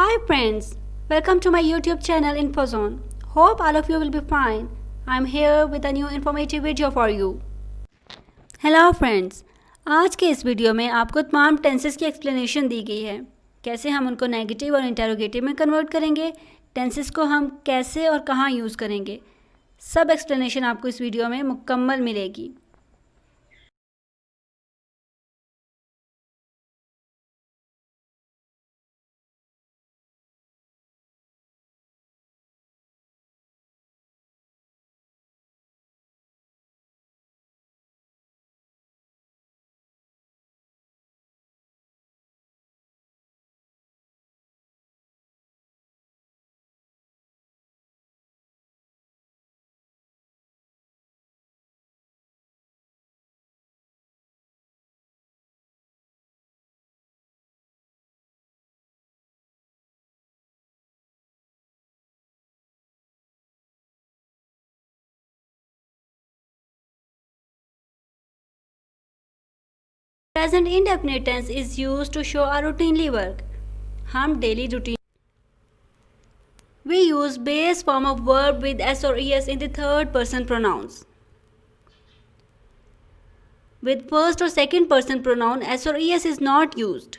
Hi friends, welcome to my YouTube channel InfoZone. Hope all of you will be fine. I'm here with a new informative video for you. Hello friends, आज के इस video में आपको तमाम tenses की explanation दी गई है। कैसे हम उनको नेगेटिव और इंटेरोगेटिव में कन्वर्ट करेंगे, टेंसेस को हम कैसे और कहाँ यूज़ करेंगे, सब एक्सप्लेनेशन आपको इस वीडियो में मुकम्मल मिलेगी। Present indefinite tense is used to show our routinely work. हम daily routine We use base form of verb with s or es in the third person pronouns. With first or second person pronoun s or es is not used.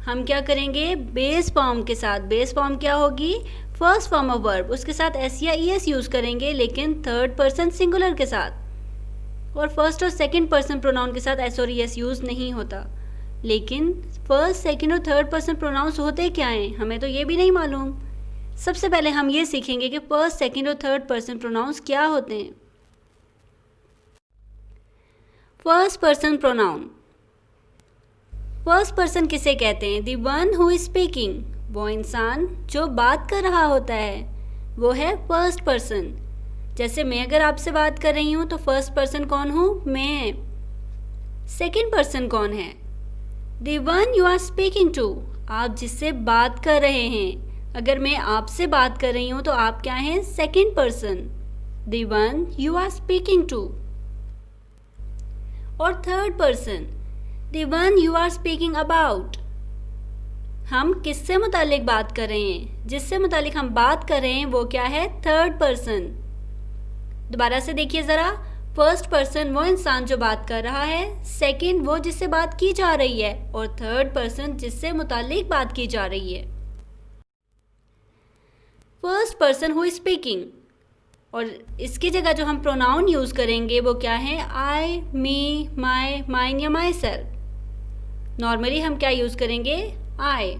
हम क्या करेंगे base form के साथ, base form क्या होगी first form of verb, उसके साथ S या es यूज़ करेंगे लेकिन थर्ड पर्सन सिंगुलर के साथ, और फर्स्ट और सेकंड पर्सन प्रोनाउन के साथ एस और es यूज़ नहीं होता। लेकिन फर्स्ट सेकंड और थर्ड पर्सन प्रोनाउंस होते क्या हैं हमें तो ये भी नहीं मालूम। सबसे पहले हम ये सीखेंगे कि फर्स्ट सेकंड और थर्ड पर्सन प्रोनाउंस क्या होते हैं। First person pronoun, first person किसे कहते हैं? The one who is speaking, वो इंसान जो बात कर रहा होता है वो है फर्स्ट पर्सन। जैसे मैं अगर आपसे बात कर रही हूँ तो फर्स्ट पर्सन कौन हूँ? मैं। सेकंड पर्सन कौन है? The one you are speaking to, आप जिससे बात कर रहे हैं। अगर मैं आपसे बात कर रही हूँ तो आप क्या हैं? Second person, the one you are speaking to. और third person, the one you are speaking about, हम किससे मुतालिक बात कर रहे हैं? जिससे मुतालिक हम बात कर रहे हैं वो क्या है? Third person. दोबारा से देखिए ज़रा, फर्स्ट पर्सन वो इंसान जो बात कर रहा है, सेकंड वो जिससे बात की जा रही है, और थर्ड पर्सन जिससे मुतालिक बात की जा रही है। First person who is speaking, और इसकी जगह जो हम प्रोनाउन यूज़ करेंगे वो क्या है? आई, मी, माई, माइन या माई सेल्फ। नॉर्मली हम क्या यूज़ करेंगे? आई।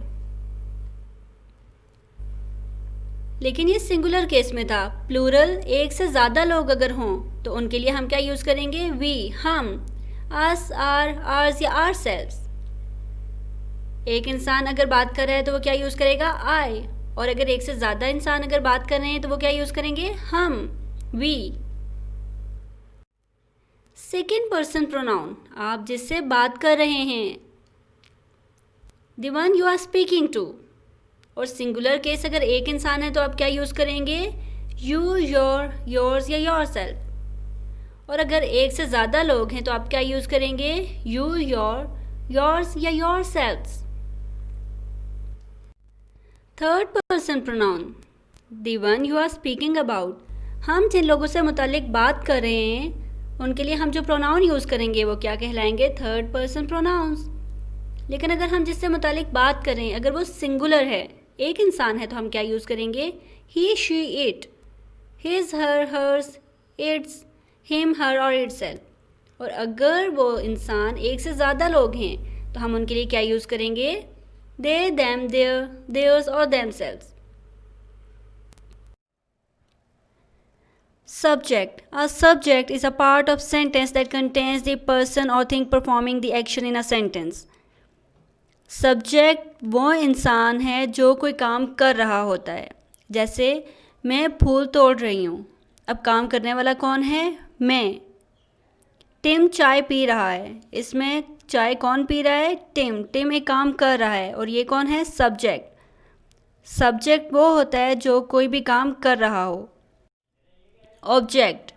लेकिन ये सिंगुलर केस में था। प्लूरल एक से ज़्यादा लोग अगर हों तो उनके लिए हम क्या यूज़ करेंगे? वी, हम, अस, आर, आर्स या आर सेल्व्स। एक इंसान अगर बात कर रहा है तो वो क्या यूज़ करेगा? आई। और अगर एक से ज़्यादा इंसान अगर बात कर रहे हैं तो वो क्या यूज़ करेंगे? हम, वी। सेकेंड पर्सन प्रोनाउन, आप जिससे बात कर रहे हैं, the one you are speaking to. और सिंगुलर केस अगर एक इंसान है तो आप क्या यूज़ करेंगे? यू, योर, योर्स या योर सेल्फ। और अगर एक से ज़्यादा लोग हैं तो आप क्या यूज़ करेंगे? यू, योर, योर्स या yourselves. Third person pronoun, the one you are speaking about, हम जिन लोगों से मुतालिक बात कर रहे हैं उनके लिए हम जो प्रोनाउन यूज़ करेंगे वो क्या कहलाएंगे? Third person pronouns. लेकिन अगर हम जिससे मुतालिक बात करें अगर वो सिंगुलर है, एक इंसान है, तो हम क्या यूज़ करेंगे? He, she, it, his, her, hers, its, him, her और इटसेल्फ। और अगर वो इंसान एक से ज़्यादा लोग हैं तो हम उनके लिए क्या यूज़ करेंगे? दे, देम, देयर, देयर्स और themselves. Subject. A subject is a part of sentence that contains the person or thing performing the action in a sentence. Subject वो इंसान है जो कोई काम कर रहा होता है। जैसे मैं फूल तोड़ रही हूँ, अब काम करने वाला कौन है? मैं। टिम चाय पी रहा है, इसमें चाय कौन पी रहा है? टिम। टिम एक काम कर रहा है और ये कौन है? सब्जेक्ट। सब्जेक्ट वो होता है जो कोई भी काम कर रहा हो। Object,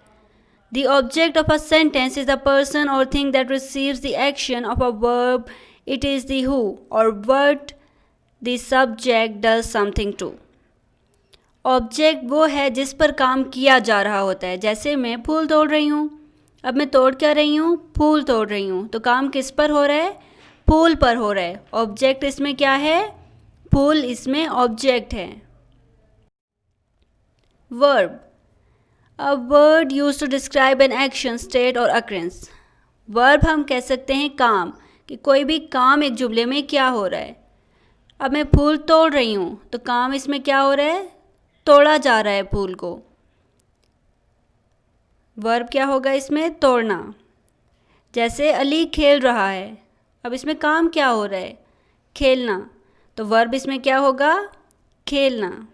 the object of a sentence is the person और thing that receives the action of a verb. It is the who or what the subject does something to. Object वो है जिस पर काम किया जा रहा होता है। जैसे मैं फूल तोड़ रही हूँ, अब मैं तोड़ क्या रही हूँ? फूल तोड़ रही हूँ। तो काम किस पर हो रहा है? फूल पर हो रहा है। ऑब्जेक्ट इसमें क्या है? फूल इसमें ऑब्जेक्ट है। Verb, a word use to describe an action, state और अकरेंस। वर्ब हम कह सकते हैं काम, कि कोई भी काम एक जुमले में क्या हो रहा है। अब मैं फूल तोड़ रही हूँ, तो काम इसमें क्या हो रहा है? तोड़ा जा रहा है फूल को। वर्ब क्या होगा इसमें? तोड़ना। जैसे अली खेल रहा है, अब इसमें काम क्या हो रहा है? खेलना। तो वर्ब इसमें क्या होगा? खेलना।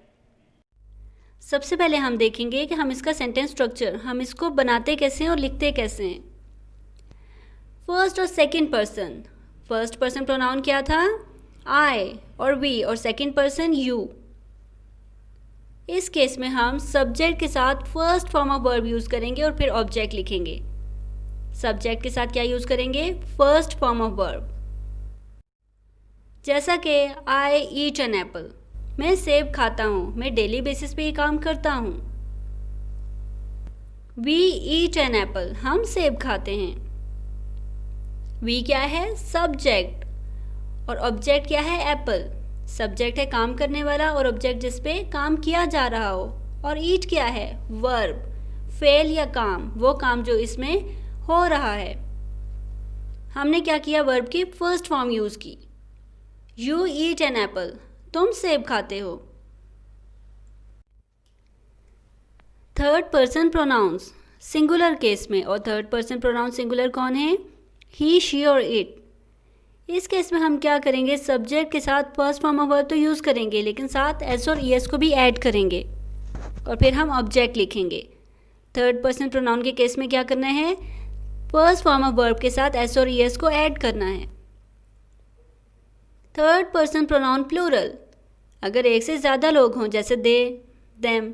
सबसे पहले हम देखेंगे कि हम इसका सेंटेंस स्ट्रक्चर, हम इसको बनाते कैसे हैं और लिखते कैसे हैं। फर्स्ट और second person. First person pronoun क्या था? आई और वी, और सेकंड पर्सन यू। इस केस में हम सब्जेक्ट के साथ first form of verb use करेंगे और फिर ऑब्जेक्ट लिखेंगे। सब्जेक्ट के साथ क्या यूज़ करेंगे? First form of verb. जैसा कि आई ईट एन एप्पल, मैं सेब खाता हूँ, मैं डेली बेसिस पे ये काम करता हूँ। वी ईट एन एप्पल, हम सेब खाते हैं। वी क्या है? सब्जेक्ट, और ऑब्जेक्ट क्या है? एप्पल। सब्जेक्ट है काम करने वाला और ऑब्जेक्ट जिस पे काम किया जा रहा हो। और ईट क्या है? वर्ब, फेल या काम, वो काम जो इसमें हो रहा है। हमने क्या किया? वर्ब की फर्स्ट फॉर्म यूज़ की। यू ईट एन एप्पल, तुम सेब खाते हो। Third person pronouns singular case में, और थर्ड पर्सन प्रोनाउन सिंगुलर कौन है? ही, शी और इट। इस केस में हम क्या करेंगे? सब्जेक्ट के साथ फर्स्ट फॉर्म ऑफ वर्ब तो यूज़ करेंगे, लेकिन साथ एस और ईएस को भी ऐड करेंगे और फिर हम ऑब्जेक्ट लिखेंगे। थर्ड पर्सन प्रोनाउन के केस में क्या करना है? फर्स्ट फॉर्म ऑफ वर्ब के साथ एस और ईएस को ऐड करना है। थर्ड पर्सन प्रोनाउन प्लूरल, अगर एक से ज़्यादा लोग हों, जैसे दे, देम,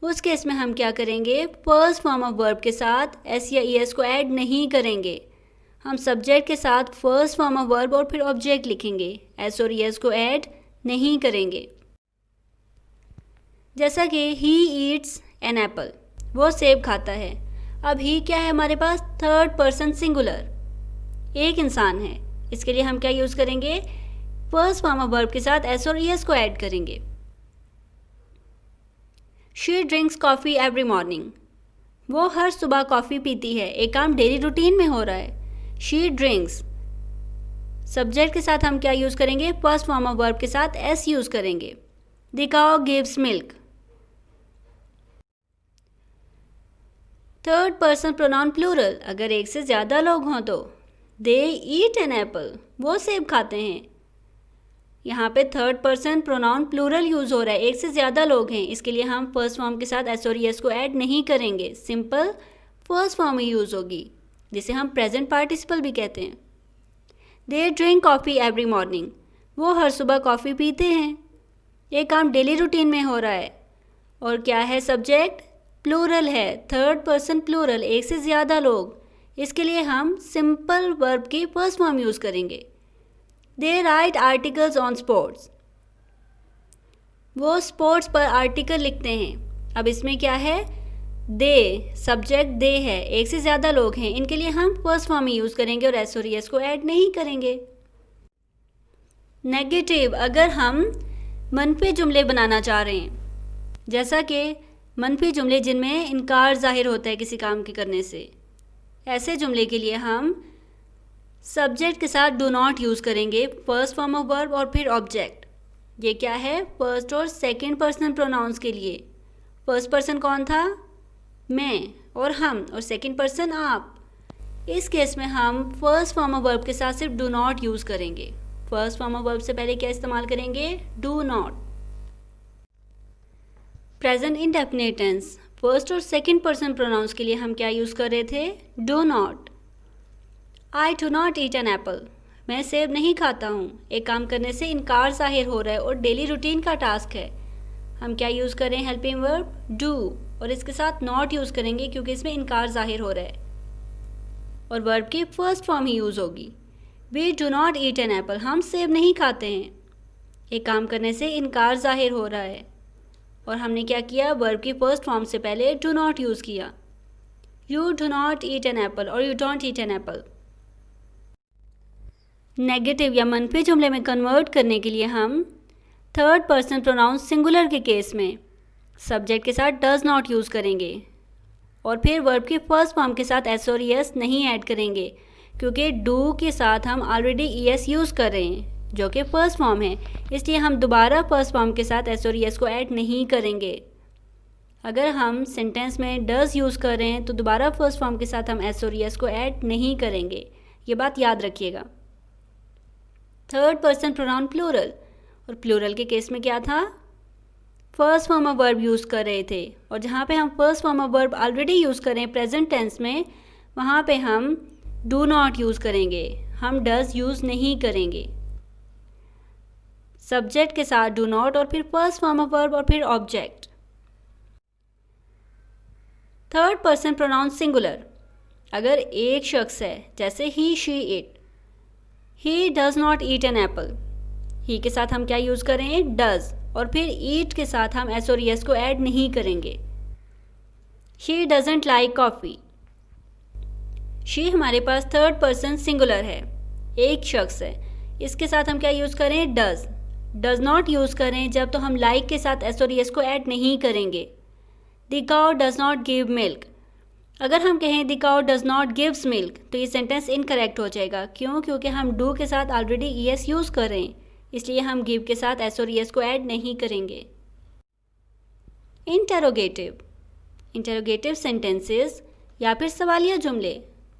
उस केस में हम क्या करेंगे? फर्स्ट फॉर्म ऑफ वर्ब के साथ एस या ईएस को ऐड नहीं करेंगे। हम सब्जेक्ट के साथ फर्स्ट फॉर्म ऑफ वर्ब और फिर ऑब्जेक्ट लिखेंगे, एस और ईएस को ऐड नहीं करेंगे। जैसा कि ही ईट्स एन एप्पल, वो सेब खाता है। अब ही क्या है हमारे पास? थर्ड पर्सन सिंगुलर, एक इंसान है। इसके लिए हम क्या यूज़ करेंगे? फर्स्ट फॉर्म ऑफ वर्ब के साथ एस और ईएस को ऐड करेंगे। She drinks coffee every morning, वो हर सुबह कॉफ़ी पीती है। एक काम डेली रूटीन में हो रहा है। शी ड्रिंक्स, सब्जेक्ट के साथ हम क्या यूज़ करेंगे? फर्स्ट फॉर्म ऑफ वर्ब के साथ एस यूज़ करेंगे। The cow gives milk. Third person pronoun plural, अगर एक से ज़्यादा लोग हों तो दे ईट एन एप्पल, वो सेब खाते हैं। यहाँ पे third person pronoun plural use हो रहा है, एक से ज़्यादा लोग हैं। इसके लिए हम फर्स्ट फॉर्म के साथ एस और ईएस को ऐड नहीं करेंगे, सिंपल फर्स्ट फॉर्म ही यूज़ होगी, जिसे हम प्रेजेंट पार्टिसिपल भी कहते हैं। They drink coffee every morning, वो हर सुबह कॉफ़ी पीते हैं। ये काम डेली रूटीन में हो रहा है। और क्या है? सब्जेक्ट प्लूरल है, थर्ड पर्सन प्लूरल, एक से ज़्यादा लोग। इसके लिए हम सिंपल वर्ब की फर्स्ट फॉर्म यूज़ करेंगे। दे राइट आर्टिकल्स ऑन स्पोर्ट्स, वो स्पोर्ट्स पर आर्टिकल लिखते हैं। अब इसमें क्या है? दे, सब्जेक्ट दे है, एक से ज़्यादा लोग हैं। इनके लिए हम फर्स्ट फॉर्म ही यूज़ करेंगे और एस और ईएस को ऐड नहीं करेंगे। नेगेटिव, अगर हम मनफी जुमले बनाना चाह रहे हैं, जैसा कि मनफी जुमले जिनमें इनकार जाहिर होता है किसी काम के करने से, ऐसे जुमले के लिए हम सब्जेक्ट के साथ डू नॉट यूज़ करेंगे, फर्स्ट फॉर्म ऑफ वर्ब और फिर ऑब्जेक्ट। ये क्या है? फर्स्ट और सेकंड पर्सन प्रोनाउंस के लिए। फर्स्ट पर्सन कौन था? मैं और हम, और सेकंड पर्सन आप। इस केस में हम फर्स्ट फॉर्म ऑफ वर्ब के साथ सिर्फ डू नॉट यूज़ करेंगे। फर्स्ट फॉर्म ऑफ वर्ब से पहले क्या इस्तेमाल करेंगे? Do not. Present indefinite tense, first और सेकंड पर्सन प्रोनाउंस के लिए हम क्या यूज़ कर रहे थे? Do not. I do not eat an apple, मैं सेब नहीं खाता हूँ। एक काम करने से इनकार जाहिर हो रहा है और डेली रूटीन का टास्क है। हम क्या यूज़ करें? हेल्पिंग वर्ब डू, और इसके साथ नॉट यूज़ करेंगे क्योंकि इसमें इनकार जाहिर हो रहा है। और वर्ब की फर्स्ट फॉर्म ही यूज़ होगी। We do not eat an apple, हम सेब नहीं खाते हैं। एक काम करने से इनकार ज़ाहिर हो रहा है, और हमने क्या किया, वर्ब की फर्स्ट फॉर्म से पहले डू नॉट यूज़ किया। You do not eat an apple और you don't eat an apple. Negative या मनफी जुमले में कन्वर्ट करने के लिए हम थर्ड पर्सन प्रोनाउन सिंगुलर के केस में सब्जेक्ट के साथ डज नॉट यूज़ करेंगे, और फिर वर्ब की फर्स्ट फॉर्म के साथ एस और एस नहीं ऐड करेंगे, क्योंकि डू के साथ हम ऑलरेडी एस यूज़ कर रहे हैं जो कि फर्स्ट फॉर्म है, इसलिए हम दोबारा फर्स्ट फॉर्म के साथ एस और एस को ऐड नहीं करेंगे। अगर हम सेंटेंस में डज यूज़ कर रहे हैं तो दोबारा फर्स्ट फॉर्म के साथ हम एस और एस को ऐड नहीं करेंगे, ये बात याद रखिएगा। थर्ड पर्सन प्रोनाउन प्लूरल, और प्लूरल के केस में क्या था, first form of verb use कर रहे थे, और जहाँ पे हम first form of verb already use करें प्रेजेंट टेंस में, वहाँ पे हम डू नॉट यूज़ करेंगे, हम डज यूज़ नहीं करेंगे। सब्जेक्ट के साथ डू नॉट और फिर फर्स्ट फॉर्म ऑफ वर्ब और फिर object. Third person pronoun singular, अगर एक शख्स है जैसे he she it, he does not eat an apple, he के साथ हम क्या यूज़ करेंगे, डज, और फिर ईट के साथ हम एस और एस को ऐड नहीं करेंगे। She doesn't like coffee, she हमारे पास थर्ड पर्सन सिंगुलर है, एक शख्स है, इसके साथ हम क्या यूज़ करें, डज। डज नॉट यूज़ करें जब तो हम लाइक के साथ एस और एस को ऐड नहीं करेंगे। The cow does not give milk, अगर हम कहें the cow does not gives milk तो ये सेंटेंस इनकरेक्ट हो जाएगा, क्यों, क्योंकि हम डू के साथ ऑलरेडी एस यूज़ कर रहे हैं, इसलिए हम गिव के साथ एस और एस को ऐड नहीं करेंगे। इंटेरोगेटिव, इंटेरोगेटिव सेंटेंसेस या फिर सवालिया जुमले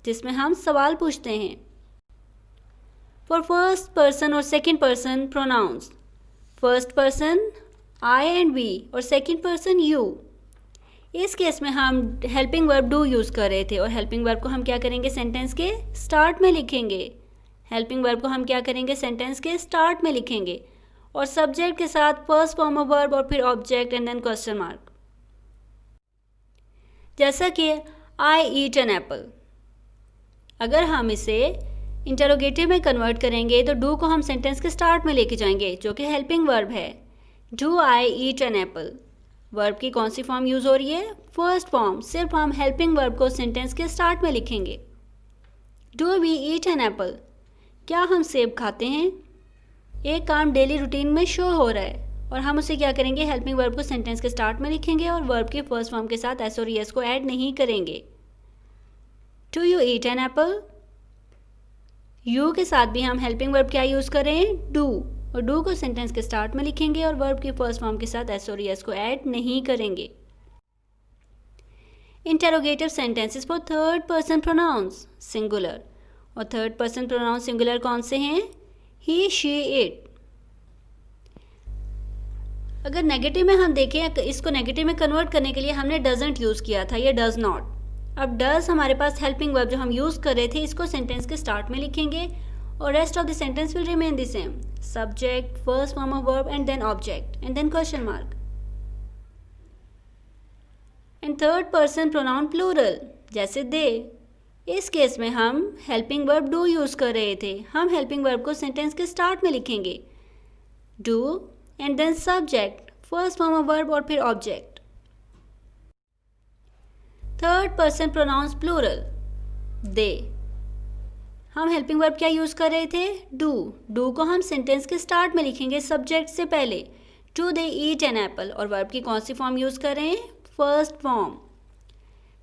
जिसमें हम सवाल पूछते हैं। फॉर फर्स्ट पर्सन और second person pronouns, first person I and we और सेकंड पर्सन यू, इस केस में हम हेल्पिंग वर्ब डू यूज़ कर रहे थे, और हेल्पिंग वर्ब को हम क्या करेंगे, सेंटेंस के स्टार्ट में लिखेंगे। हेल्पिंग वर्ब को हम क्या करेंगे, सेंटेंस के स्टार्ट में लिखेंगे, और सब्जेक्ट के साथ फर्स्ट फॉर्म ऑफ वर्ब और फिर object and then question mark. जैसा कि आई ईट एन एप्पल, अगर हम इसे इंटरोगेटिव में कन्वर्ट करेंगे तो डू को हम सेंटेंस के स्टार्ट में लेके जाएंगे जो कि हेल्पिंग वर्ब है। Do I eat an Apple, verb की कौन सी फॉर्म यूज़ हो रही है, फर्स्ट फॉर्म, सिर्फ हम हेल्पिंग वर्ब को सेंटेंस के स्टार्ट में लिखेंगे। Do we eat an apple, क्या हम सेब खाते हैं। एक काम डेली रूटीन में शो हो रहा है और हम उसे क्या करेंगे, हेल्पिंग वर्ब को सेंटेंस के स्टार्ट में लिखेंगे और वर्ब के फर्स्ट फॉर्म के साथ एस और एस को ऐड नहीं करेंगे। Do you eat an Apple, you के साथ भी हम हेल्पिंग वर्ब क्या यूज़ करें, डू, और डू को सेंटेंस के स्टार्ट में लिखेंगे और वर्ब के फर्स्ट फॉर्म के साथ एस और एस को ऐड नहीं करेंगे। Interrogative sentences for third person pronouns singular, और थर्ड पर्सन प्रोनाउन सिंगुलर कौन से हैं, ही शी इट। अगर नेगेटिव में हम देखें, इसको नेगेटिव में कन्वर्ट करने के लिए हमने डजंट यूज़ किया था, ये डज नॉट। अब डज हमारे पास हेल्पिंग वर्ब जो हम यूज़ कर रहे थे, इसको सेंटेंस के स्टार्ट में लिखेंगे और rest of the sentence will remain the same, subject, first form of verb and then object and then question mark. And third person pronoun plural, जैसे दे, इस केस में हम हेल्पिंग वर्ब डू यूज़ कर रहे थे, हम helping verb को sentence के स्टार्ट में लिखेंगे, do and then subject, first form of verb और फिर object. Third person pronouns plural, they, हम हेल्पिंग वर्ब क्या यूज़ कर रहे थे, डू, डू को हम सेंटेंस के स्टार्ट में लिखेंगे सब्जेक्ट से पहले, do they eat an apple, और वर्ब की कौन सी फॉर्म यूज़ कर रहे हैं, first form.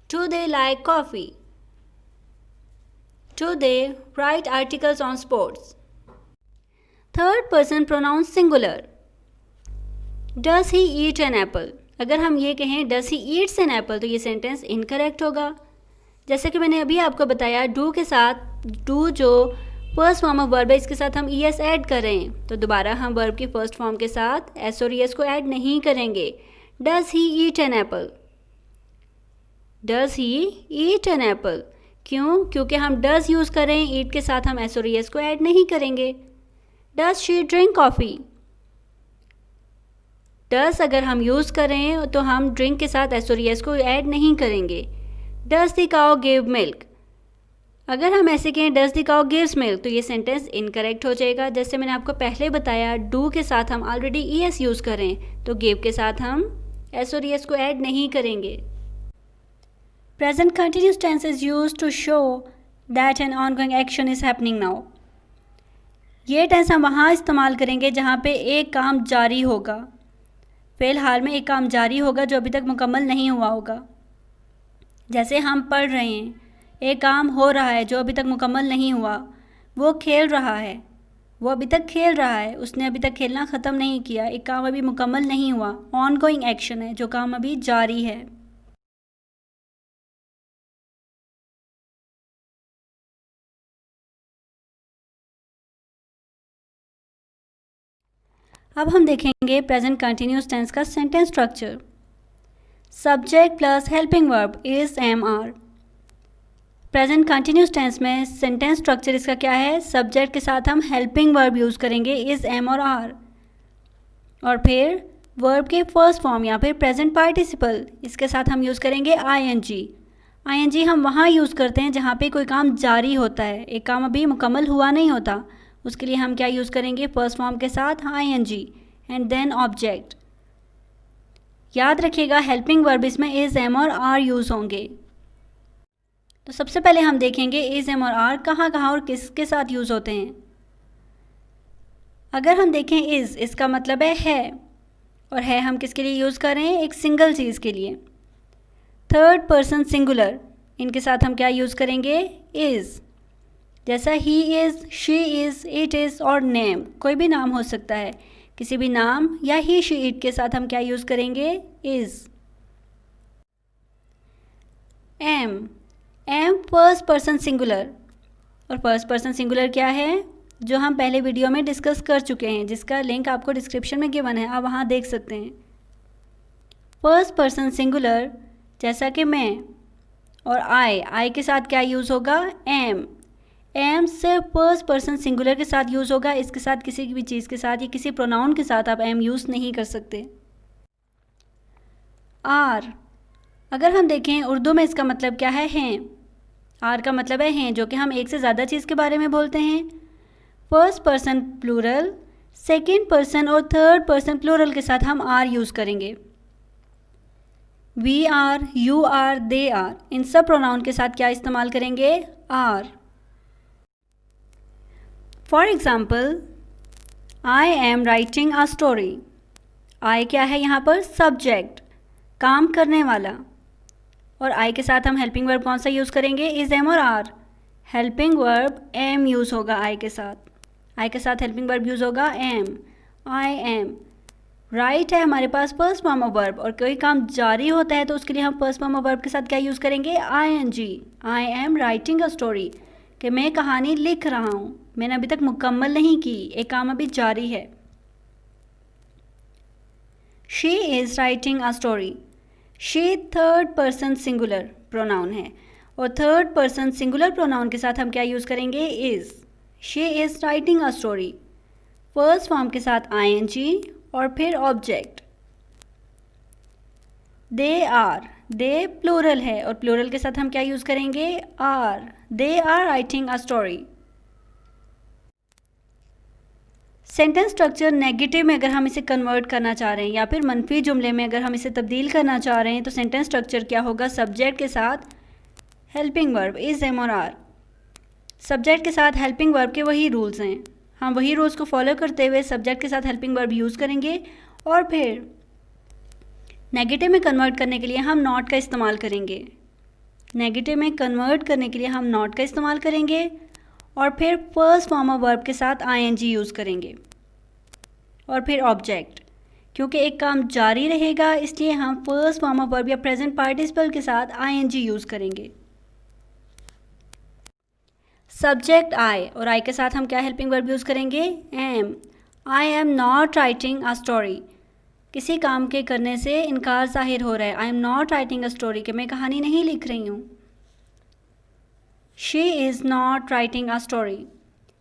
Do they like coffee, do they write articles on sports. Third person pronouns singular, does he eat an apple, अगर हम ये कहें does he eats an apple तो ये सेंटेंस इनकरेक्ट होगा। जैसे कि मैंने अभी आपको बताया, डू के साथ, डू जो फर्स्ट फॉर्म ऑफ वर्ब है, इसके साथ हम एस ऐड कर रहे हैं, तो दोबारा हम वर्ब की फर्स्ट फॉर्म के साथ एस और एस को ऐड नहीं करेंगे। Does he eat an Apple, does he eat an Apple, क्यों, क्योंकि हम डज यूज़ कर रहे हैं, ईट के साथ हम एस और एस को ऐड नहीं करेंगे। Does she drink coffee, does अगर हम यूज़ कर रहे हैं तो हम ड्रिंक के साथ एस और एस को ऐड नहीं करेंगे। Does the cow give milk, अगर हम ऐसे कहें does the cow gives milk तो ये सेंटेंस इनकरेक्ट हो जाएगा। जैसे मैंने आपको पहले बताया, डू के साथ हम ऑलरेडी ईएस यूज़ करें तो गिव के साथ हम एस और ईएस को ऐड नहीं करेंगे। Present continuous tense is used to show that an ongoing action is happening now. ये टेंस हम वहाँ इस्तेमाल करेंगे जहाँ पे एक काम जारी होगा। फ़िलहाल में एक काम जारी होगा जो अभी तक मुकम्मल नहीं हुआ होगा। जैसे हम पढ़ रहे हैं, एक काम हो रहा है जो अभी तक मुकम्मल नहीं हुआ। वो खेल रहा है, वो अभी तक खेल रहा है, उसने अभी तक खेलना ख़त्म नहीं किया। एक काम अभी मुकम्मल नहीं हुआ, ऑन गोइंग एक्शन है, जो काम अभी जारी है। अब हम देखेंगे प्रेजेंट कंटिन्यूस टेंस का sentence structure. Subject plus helping verb is am are. Present continuous tense में सेंटेंस स्ट्रक्चर इसका क्या है? सब्जेक्ट के साथ हम हेल्पिंग वर्ब यूज़ करेंगे इज़, एम और आर, और फिर वर्ब के फर्स्ट फॉर्म या फिर प्रेजेंट पार्टिसिपल, इसके साथ हम यूज़ करेंगे आईएनजी। आईएनजी हम वहाँ यूज़ करते हैं जहाँ पे कोई काम जारी होता है, एक काम अभी मुकम्मल हुआ नहीं होता। उसके लिए हम क्या यूज़ करेंगे? फर्स्ट फॉर्म के साथ आईएनजी एंड देन ऑब्जेक्ट। याद रखिएगा हेल्पिंग वर्ब इसमें इज़, एम और आर यूज़ होंगे। तो सबसे पहले हम देखेंगे इज़, एम और आर कहाँ कहाँ और किसके साथ यूज़ होते हैं। अगर हम देखें इज़, इसका मतलब है, और है हम किसके लिए यूज़ कर रहे हैं? एक सिंगल चीज़ के लिए। थर्ड पर्सन सिंगुलर, इनके साथ हम क्या यूज़ करेंगे? इज़। जैसा he is, she is, it is और नेम, कोई भी नाम हो सकता है, किसी भी नाम या ही, शी, इट के साथ हम क्या यूज़ करेंगे? Is. Am, am first person singular, और फर्स्ट पर्सन सिंगुलर क्या है? जो हम पहले वीडियो में डिस्कस कर चुके हैं, जिसका लिंक आपको डिस्क्रिप्शन में गिवन है, आप वहाँ देख सकते हैं। फर्स्ट पर्सन सिंगुलर जैसा कि मैं, और आई के साथ क्या यूज़ होगा? एम। एम सिर्फ फर्स्ट पर्सन सिंगुलर के साथ यूज़ होगा, इसके साथ किसी भी चीज़ के साथ या किसी प्रोनाउन के साथ आप एम यूज़ नहीं कर सकते। आर, अगर हम देखें उर्दू में इसका मतलब क्या है? हैं। आर का मतलब है हैं, जो कि हम एक से ज़्यादा चीज़ के बारे में बोलते हैं। First person plural, second person और थर्ड पर्सन प्लूरल के साथ हम आर यूज़ करेंगे। We are, you are, they are, इन सब प्रोनाउन के साथ क्या इस्तेमाल करेंगे? Are. For example, I am writing a story. I क्या है यहाँ पर? सब्जेक्ट, काम करने वाला, और आई के साथ हम हेल्पिंग वर्ब कौन सा यूज़ करेंगे? इज़, एम और are. Helping verb am use होगा आई के साथ। आई के साथ हेल्पिंग वर्ब यूज़ होगा एम। I am. राइट है हमारे पास फर्स्ट फॉर्म ऑफ वर्ब, और कोई काम जारी होता है तो उसके लिए हम फर्स्ट फॉर्म ऑफ वर्ब के साथ क्या यूज़ करेंगे? I N G. I am writing a story, कि मैं कहानी लिख रहा हूँ, मैंने अभी तक मुकम्मल नहीं की, एक काम अभी जारी है। She is writing a story. She third person singular pronoun है, और थर्ड पर्सन सिंगुलर प्रोनाउन के साथ हम क्या यूज़ करेंगे? Is. She is writing a story, first form के साथ आईएनजी और फिर object. They are, they plural है, और प्लूरल के साथ हम क्या यूज़ करेंगे? Are. They are writing a story. Sentence structure negative में अगर हम इसे कन्वर्ट करना चाह रहे हैं, या फिर मनफी जुमले में अगर हम इसे तब्दील करना चाह रहे हैं, तो सेंटेंस स्ट्रक्चर क्या होगा? सब्जेक्ट के साथ हेल्पिंग वर्ब इज़, एम और आर। सब्जेक्ट के साथ हेल्पिंग वर्ब के वही रूल्स हैं, हम वही रूल्स को फॉलो करते हुए सब्जेक्ट के साथ हेल्पिंग वर्ब यूज़ करेंगे, और फिर नेगेटिव में कन्वर्ट करने के लिए हम नॉट का इस्तेमाल करेंगे। नेगेटिव में कन्वर्ट करने के लिए हम नॉट का इस्तेमाल करेंगे, और फिर फर्स्ट फॉर्म ऑफ वर्ब के साथ आईएनजी यूज़ करेंगे, और फिर ऑब्जेक्ट। क्योंकि एक काम जारी रहेगा इसलिए हम फर्स्ट फॉर्म ऑफ वर्ब या प्रेजेंट पार्टिसिपल के साथ आईएनजी यूज़ करेंगे। सब्जेक्ट आई, और आई के साथ हम क्या हेल्पिंग वर्ब यूज़ करेंगे? Am. I am not writing a story, किसी काम के करने से इनकार जाहिर हो रहा है। आई am not writing a story, कि मैं कहानी नहीं लिख रही हूँ। She is not writing a story.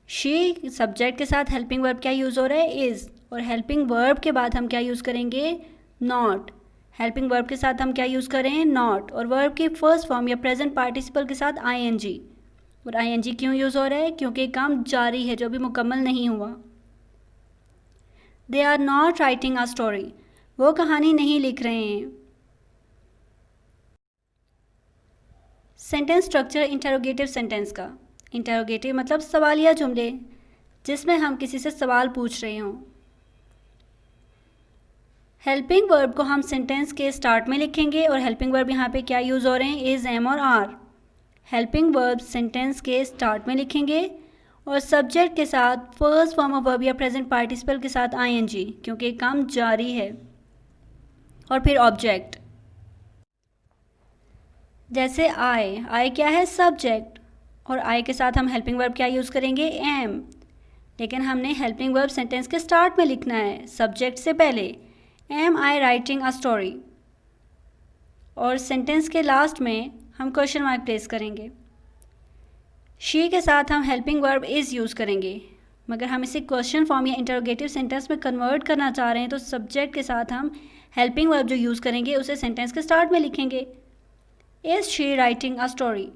She subject के साथ हेल्पिंग वर्ब क्या यूज़ हो रहा है? इज़, और हेल्पिंग वर्ब के बाद हम क्या यूज़ करेंगे? नॉट। हेल्पिंग वर्ब के साथ हम क्या यूज़ करें? नॉट, और वर्ब के फर्स्ट फॉर्म या प्रेजेंट पार्टिसिपल के साथ आईएनजी, और आईएनजी क्यों यूज़ हो रहा है? क्योंकि काम जारी है जो अभी मुकम्मल नहीं हुआ। They are not writing a story, वो कहानी नहीं लिख रहे हैं। सेंटेंस स्ट्रक्चर इंटरोगेटिव सेंटेंस का। इंटरोगेटिव मतलब सवालिया जुमले जिसमें हम किसी से सवाल पूछ रहे हों। हेल्पिंग वर्ब को हम सेंटेंस के स्टार्ट में लिखेंगे और हेल्पिंग वर्ब यहाँ पे क्या यूज़ हो रहे हैं? इज़, एम और आर। हेल्पिंग वर्ब सेंटेंस के स्टार्ट में लिखेंगे और सब्जेक्ट के साथ फर्स्ट फॉर्म ऑफ वर्ब या प्रेजेंट पार्टिसिपल के साथ आईएनजी, क्योंकि काम जारी है। और फिर ऑब्जेक्ट, जैसे आई क्या है? सब्जेक्ट, और आई के साथ हम हेल्पिंग वर्ब क्या यूज़ करेंगे? एम। लेकिन हमने हेल्पिंग वर्ब सेंटेंस के स्टार्ट में लिखना है, सब्जेक्ट से पहले। Am I writing a story, और सेंटेंस के लास्ट में हम क्वेश्चन मार्क प्लेस करेंगे। शी के साथ हम हेल्पिंग वर्ब इज़ यूज़ करेंगे, मगर हम इसे क्वेश्चन फॉर्म या इंटरोगेटिव सेंटेंस में कन्वर्ट करना चाह रहे हैं तो सब्जेक्ट के साथ हम हेल्पिंग वर्ब जो यूज़ करेंगे उसे सेंटेंस के स्टार्ट में लिखेंगे। Is she writing a story.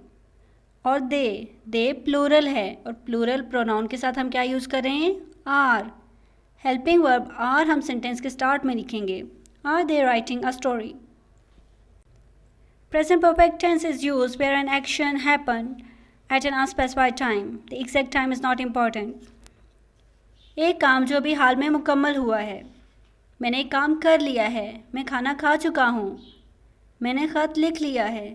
और दे प्लूरल है और प्लूरल प्रोनाउन के साथ हम क्या यूज़ कर रहे हैं? आर। हेल्पिंग वर्ब आर हम सेंटेंस के स्टार्ट में लिखेंगे। Are they writing a story. Present perfect tense is used where an action happened at an unspecified time. The exact time is not important. एक काम जो अभी हाल में मुकम्मल हुआ है। मैंने एक काम कर लिया है, मैं खाना खा चुका हूँ, मैंने ख़त लिख लिया है।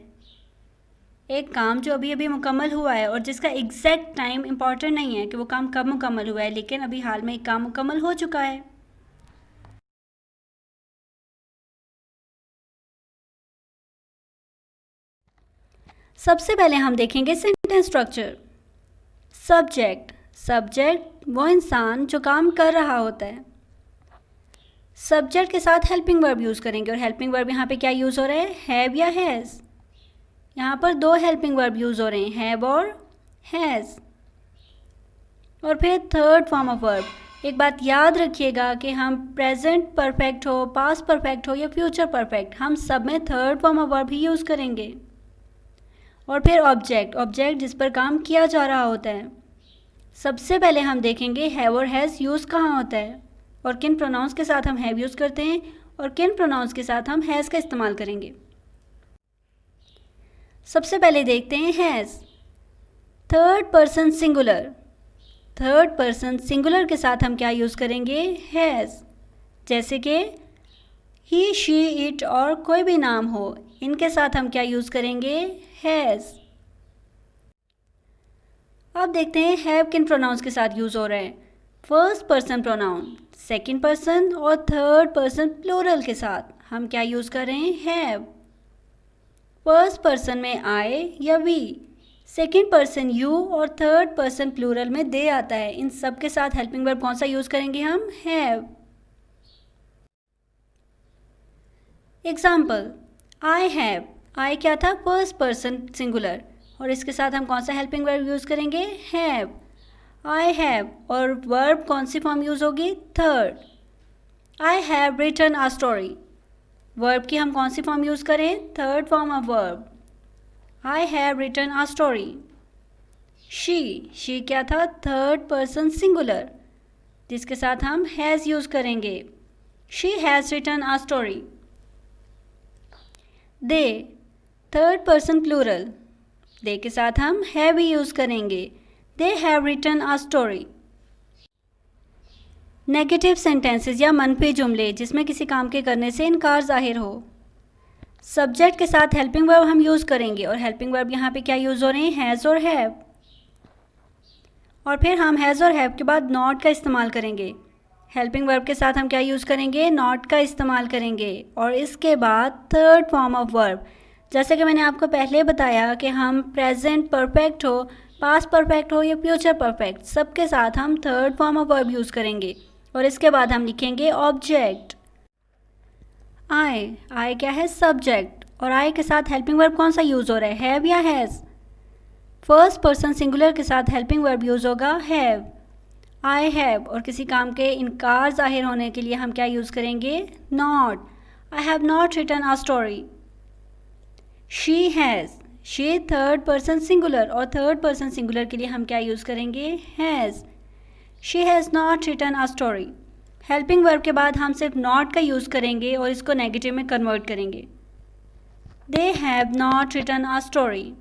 एक काम जो अभी अभी मुकम्मल हुआ है और जिसका एग्जैक्ट टाइम इम्पॉर्टेंट नहीं है कि वो काम कब मुकम्मल हुआ है, लेकिन अभी हाल में एक काम मुकम्मल हो चुका है। सबसे पहले हम देखेंगे सेंटेंस स्ट्रक्चर। सब्जेक्ट वो इंसान जो काम कर रहा होता है। सब्जेक्ट के साथ हेल्पिंग वर्ब यूज़ करेंगे और हेल्पिंग वर्ब यहाँ पे क्या यूज़ हो रहा है? हैव या हैज़। यहाँ पर दो हेल्पिंग वर्ब यूज़ हो रहे हैं, हैव और हैज़। और फिर थर्ड फॉर्म ऑफ वर्ब। एक बात याद रखिएगा कि हम प्रेजेंट परफेक्ट हो, पास्ट परफेक्ट हो या फ्यूचर परफेक्ट, हम सब में थर्ड फॉर्म ऑफ वर्ब ही यूज़ करेंगे। और फिर ऑब्जेक्ट जिस पर काम किया जा रहा होता है। सबसे पहले हम देखेंगे हैव और हैज़ यूज़ कहाँ होता है और किन प्रोनाउंस के साथ हम हैव यूज़ करते हैं और किन प्रोनाउंस के साथ हम हैज़ का इस्तेमाल करेंगे। सबसे पहले देखते हैं हैज़। थर्ड पर्सन सिंगुलर के साथ हम क्या यूज़ करेंगे? हैज़। जैसे कि ही, शी, इट और कोई भी नाम हो, इनके साथ हम क्या यूज़ करेंगे? हैज़। अब देखते हैं हैव किन प्रोनाउंस के साथ यूज़ हो रहा है। First person pronoun, second person और थर्ड पर्सन प्लूरल के साथ हम क्या यूज़ कर रहे हैं? हैव। फर्स्ट पर्सन में आई या वी, सेकंड पर्सन यू और थर्ड पर्सन प्लूरल में दे आता है। इन सब के साथ हेल्पिंग वर्ब कौन सा यूज़ करेंगे हम? Have. Example, I have. I क्या था? फर्स्ट पर्सन सिंगुलर, और इसके साथ हम कौन सा हेल्पिंग वर्ब यूज़ करेंगे? हैव। आई हैव, और वर्ब कौन सी फॉर्म यूज़ होगी? Third. I have written a story, verb की हम कौन सी फॉर्म यूज़ करें? Third form of verb. I have written a story. She क्या था? थर्ड पर्सन सिंगुलर, जिसके साथ हम हैज़ यूज़ करेंगे। She has written a story. They, third person plural, they के साथ हम हैव ही यूज़ करेंगे। They have written a story. Negative sentences या मनफी जुमले जिसमें किसी काम के करने से इनकार जाहिर हो। सब्जेक्ट के साथ हेल्पिंग वर्ब हम यूज़ करेंगे और हेल्पिंग वर्ब यहाँ पे क्या यूज़ हो रहे हैं? हैज़ और हैव। और फिर हम हैज़ और हैव के बाद नॉट का इस्तेमाल करेंगे। हेल्पिंग वर्ब के साथ हम क्या यूज़ करेंगे? नॉट का इस्तेमाल करेंगे। और इसके बाद थर्ड फॉर्म ऑफ वर्ब, जैसे कि मैंने आपको पहले बताया कि हम प्रेजेंट परफेक्ट हो, पास्ट परफेक्ट हो या फ्यूचर परफेक्ट, सबके साथ हम third form of verb use करेंगे। और इसके बाद हम लिखेंगे ऑब्जेक्ट। आई क्या है? सब्जेक्ट, और आई के साथ हेल्पिंग वर्ब कौन सा यूज़ हो रहा है? हैव या हैज़? फर्स्ट पर्सन सिंगुलर के साथ हेल्पिंग वर्ब यूज़ होगा हैव। आई हैव, और किसी काम के इनकार जाहिर होने के लिए हम क्या यूज़ करेंगे? Not. I have not written a story. She she third person singular, और थर्ड पर्सन सिंगुलर के लिए हम क्या यूज़ करेंगे? Has. She has not written a story. Helping verb के बाद हम सिर्फ नॉट का यूज़ करेंगे और इसको नेगेटिव में कन्वर्ट करेंगे। They have not written a story.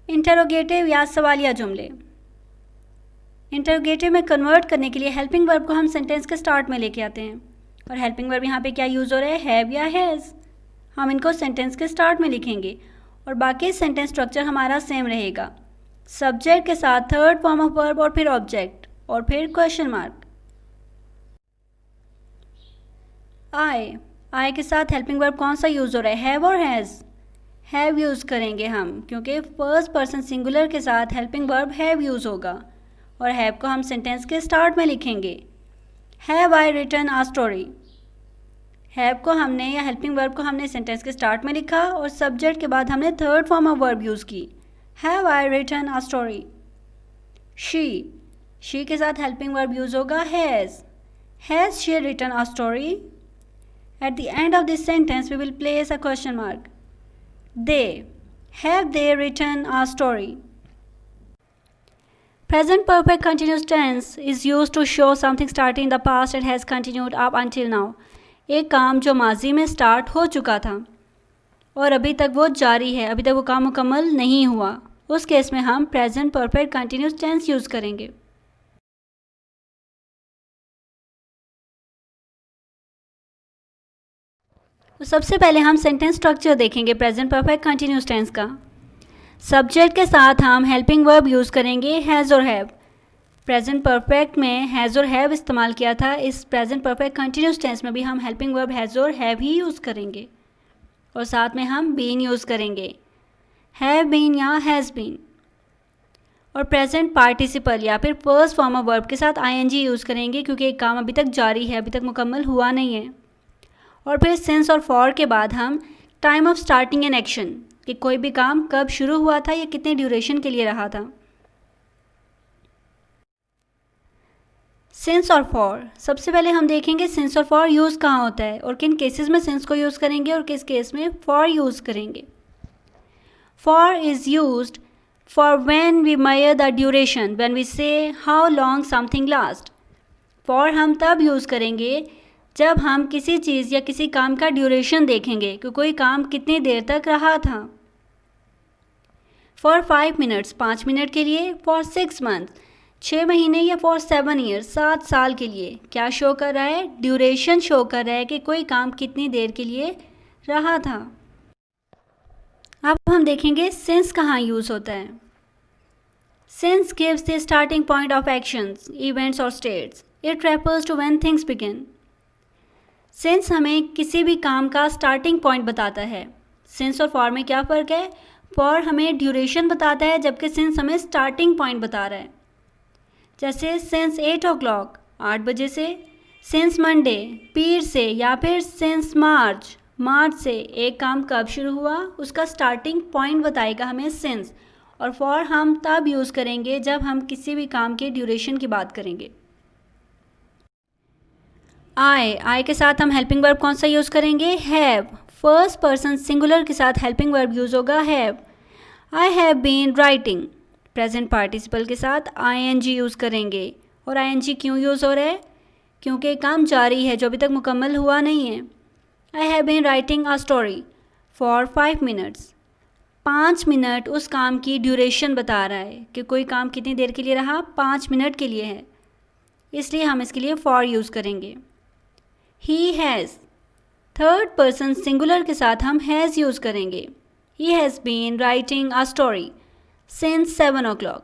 Interrogative या सवालिया जुमले। इंटरोगेटिव में कन्वर्ट करने के लिए हेल्पिंग वर्ब को हम सेंटेंस के स्टार्ट में लेके आते हैं, और हेल्पिंग वर्ब यहाँ पे क्या यूज़ हो रहा है? हैव या हैज़। हम इनको सेंटेंस के स्टार्ट में लिखेंगे और बाकी सेंटेंस स्ट्रक्चर हमारा सेम रहेगा। सब्जेक्ट के साथ थर्ड फॉर्म ऑफ वर्ब और फिर ऑब्जेक्ट और फिर क्वेश्चन मार्क। आई के साथ हेल्पिंग वर्ब कौन सा यूज़ हो रहा है? हैव और हैज़? हैव यूज़ करेंगे हम, क्योंकि फर्स्ट पर्सन सिंगुलर के साथ हेल्पिंग वर्ब हैव यूज़ होगा, और हैव को हम सेंटेंस के स्टार्ट में लिखेंगे। Have I written a story. Have को हमने या हेल्पिंग वर्ब को हमने सेंटेंस के स्टार्ट में लिखा और सब्जेक्ट के बाद हमने third form of verb use की। Have I written a story. She के साथ हेल्पिंग वर्ब यूज़ होगा has. Has she written a story? At the end of this sentence we will place a question mark. Have they written a story? Present perfect continuous tense is used to show something started in the past and has continued up until now. एक काम जो माजी में start हो चुका था और अभी तक वो जारी है, अभी तक वो काम मुकम्मल नहीं हुआ, उस केस में हम present perfect continuous tense use करेंगे। तो सबसे पहले हम सेंटेंस स्ट्रक्चर देखेंगे प्रेजेंट परफेक्ट कंटिन्यूस टेंस का। सब्जेक्ट के साथ हम हेल्पिंग वर्ब यूज़ करेंगे हैज़ और हैव। प्रेजेंट परफेक्ट में हैज़ और हैव इस्तेमाल किया था, इस प्रेजेंट परफेक्ट कंटिन्यूस टेंस में भी हम हेल्पिंग वर्ब हैज़ और हैव ही यूज़ करेंगे, और साथ में हम बीन यूज़ करेंगे, हैव बीन या हैज़ बीन। और प्रेजेंट पार्टिसिपल या फिर फर्स्ट फॉर्म ऑफ वर्ब के साथ आईएनजी यूज़ करेंगे, क्योंकि एक काम अभी तक जारी है, अभी तक मुकम्मल हुआ नहीं है। और फिर सिंस और फॉर के बाद हम time of starting an action, कि कोई भी काम कब शुरू हुआ था या कितने ड्यूरेशन के लिए रहा था। सिंस और फॉर, सबसे पहले हम देखेंगे सिंस और फॉर यूज़ कहाँ होता है और किन केसेस में सिंस को यूज़ करेंगे और किस केस में फॉर यूज़ करेंगे। For is used for when we measure the duration, when we say how long something last. For हम तब यूज़ करेंगे जब हम किसी चीज़ या किसी काम का ड्यूरेशन देखेंगे कि कोई काम कितनी देर तक रहा था। फॉर 5 मिनट्स 5 मिनट के लिए, फॉर 6 मंथ 6 महीने, या फॉर 7 ईयर्स 7 साल के लिए। क्या शो कर रहा है? ड्यूरेशन शो कर रहा है कि कोई काम कितनी देर के लिए रहा था। अब हम देखेंगे सिंस कहाँ यूज़ होता है। Since gives the starting point of actions, events और states. It refers to when things begin. Since हमें किसी भी काम का स्टार्टिंग पॉइंट बताता है। सिंस और फॉर में क्या फ़र्क है? फॉर हमें ड्यूरेशन बताता है, जबकि सिंस हमें स्टार्टिंग पॉइंट बता रहा है। जैसे सिंस 8 o'clock 8 बजे से, सिंस मंडे पीर से, या फिर सिंस मार्च मार्च से। एक काम कब शुरू हुआ उसका स्टार्टिंग पॉइंट बताएगा हमें सिंस। और फॉर हम तब यूज़ करेंगे जब हम किसी भी काम के ड्यूरेशन की बात करेंगे। आई के साथ हम हेल्पिंग वर्ब कौन सा यूज़ करेंगे? हैव। फर्स्ट पर्सन सिंगुलर के साथ हेल्पिंग वर्ब यूज़ होगा have. I have been writing. Present participle के साथ आईएनजी यूज़ करेंगे। और आईएनजी क्यों यूज़ हो रहा है? क्योंकि काम जारी है जो अभी तक मुकम्मल हुआ नहीं है। I have been writing a story for 5 minutes. 5 minute उस काम की ड्यूरेशन बता रहा है कि कोई काम कितनी देर के लिए रहा, 5 मिनट के लिए है, इसलिए हम इसके लिए फॉर यूज़ करेंगे। He has. Third person singular के साथ हम हैज़ यूज़ करेंगे। He has been writing a story since 7 o'clock।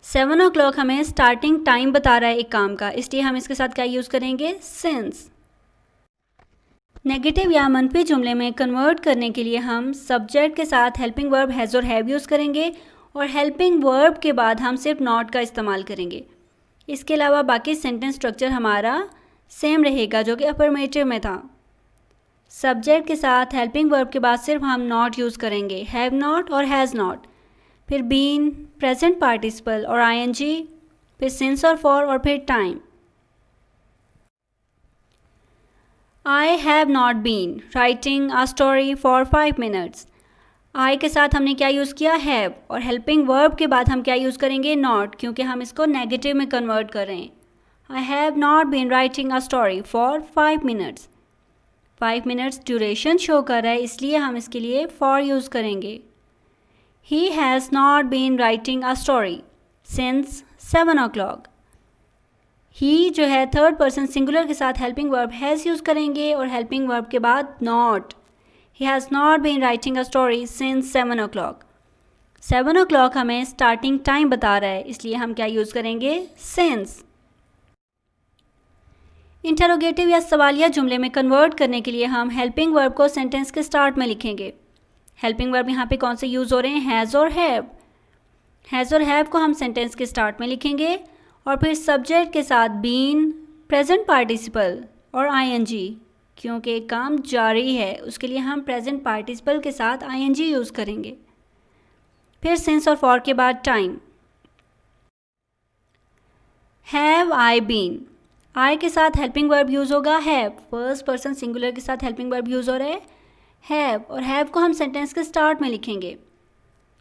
7 o'clock हमें स्टार्टिंग टाइम बता रहा है एक काम का, इसलिए हम इसके साथ क्या यूज़ करेंगे? सिंस। नेगेटिव या मनफी जुमले में कन्वर्ट करने के लिए हम सब्जेक्ट के साथ हेल्पिंग वर्ब हैज़ और हैव यूज़ करेंगे, और हेल्पिंग वर्ब के बाद हम सिर्फ नॉट का इस्तेमाल करेंगे। इसके अलावा बाकी सेंटेंस स्ट्रक्चर हमारा सेम रहेगा जो कि अफर्मेटिव में था। सब्जेक्ट के साथ हेल्पिंग वर्ब के बाद सिर्फ हम नॉट यूज़ करेंगे, हैव नॉट और हैज़ नॉट, फिर बीन, प्रेजेंट पार्टिसिपल और आईएनजी, फिर सिंस और फॉर, और फिर time. I have not been writing a story for 5 minutes. I के साथ हमने क्या यूज़ किया have, और हेल्पिंग वर्ब के बाद हम क्या यूज़ करेंगे not, क्योंकि हम इसको नेगेटिव में कन्वर्ट कर रहे हैं. I have not been writing a story for 5 minutes. 5 minutes duration show कर रहा है, इसलिए हम इसके लिए for यूज़ करेंगे. He has not been writing a story since 7 o'clock. ही जो है थर्ड पर्सन सिंगुलर के साथ हेल्पिंग वर्ब हैज़ यूज़ करेंगे और हेल्पिंग वर्ब के बाद not. He has not been writing a story since 7 o'clock. 7 o'clock हमें स्टार्टिंग टाइम बता रहा है, इसलिए हम क्या यूज़ करेंगे, सिंस. इंटरोगेटिव या सवालिया जुमले में कन्वर्ट करने के लिए हम हेल्पिंग वर्ब को सेंटेंस के स्टार्ट में लिखेंगे. हेल्पिंग वर्ब यहाँ पे कौन से यूज़ हो रहे हैं, हैज़ और हैव. हैज़ और हैव को हम सेंटेंस के स्टार्ट में लिखेंगे और फिर सब्जेक्ट के साथ बीन, प्रेजेंट पार्टिसिपल और आईएनजी, क्योंकि काम जारी है उसके लिए हम प्रेजेंट पार्टिसिपल के साथ आईएनजी यूज़ करेंगे. फिर सिंस और फॉर के बाद टाइम. हैव आई बीन, आई के साथ हेल्पिंग वर्ब यूज़ होगा हैव. फर्स्ट पर्सन सिंगुलर के साथ हेल्पिंग वर्ब यूज़ हो रहा है हैव, और हैव को हम सेंटेंस के स्टार्ट में लिखेंगे.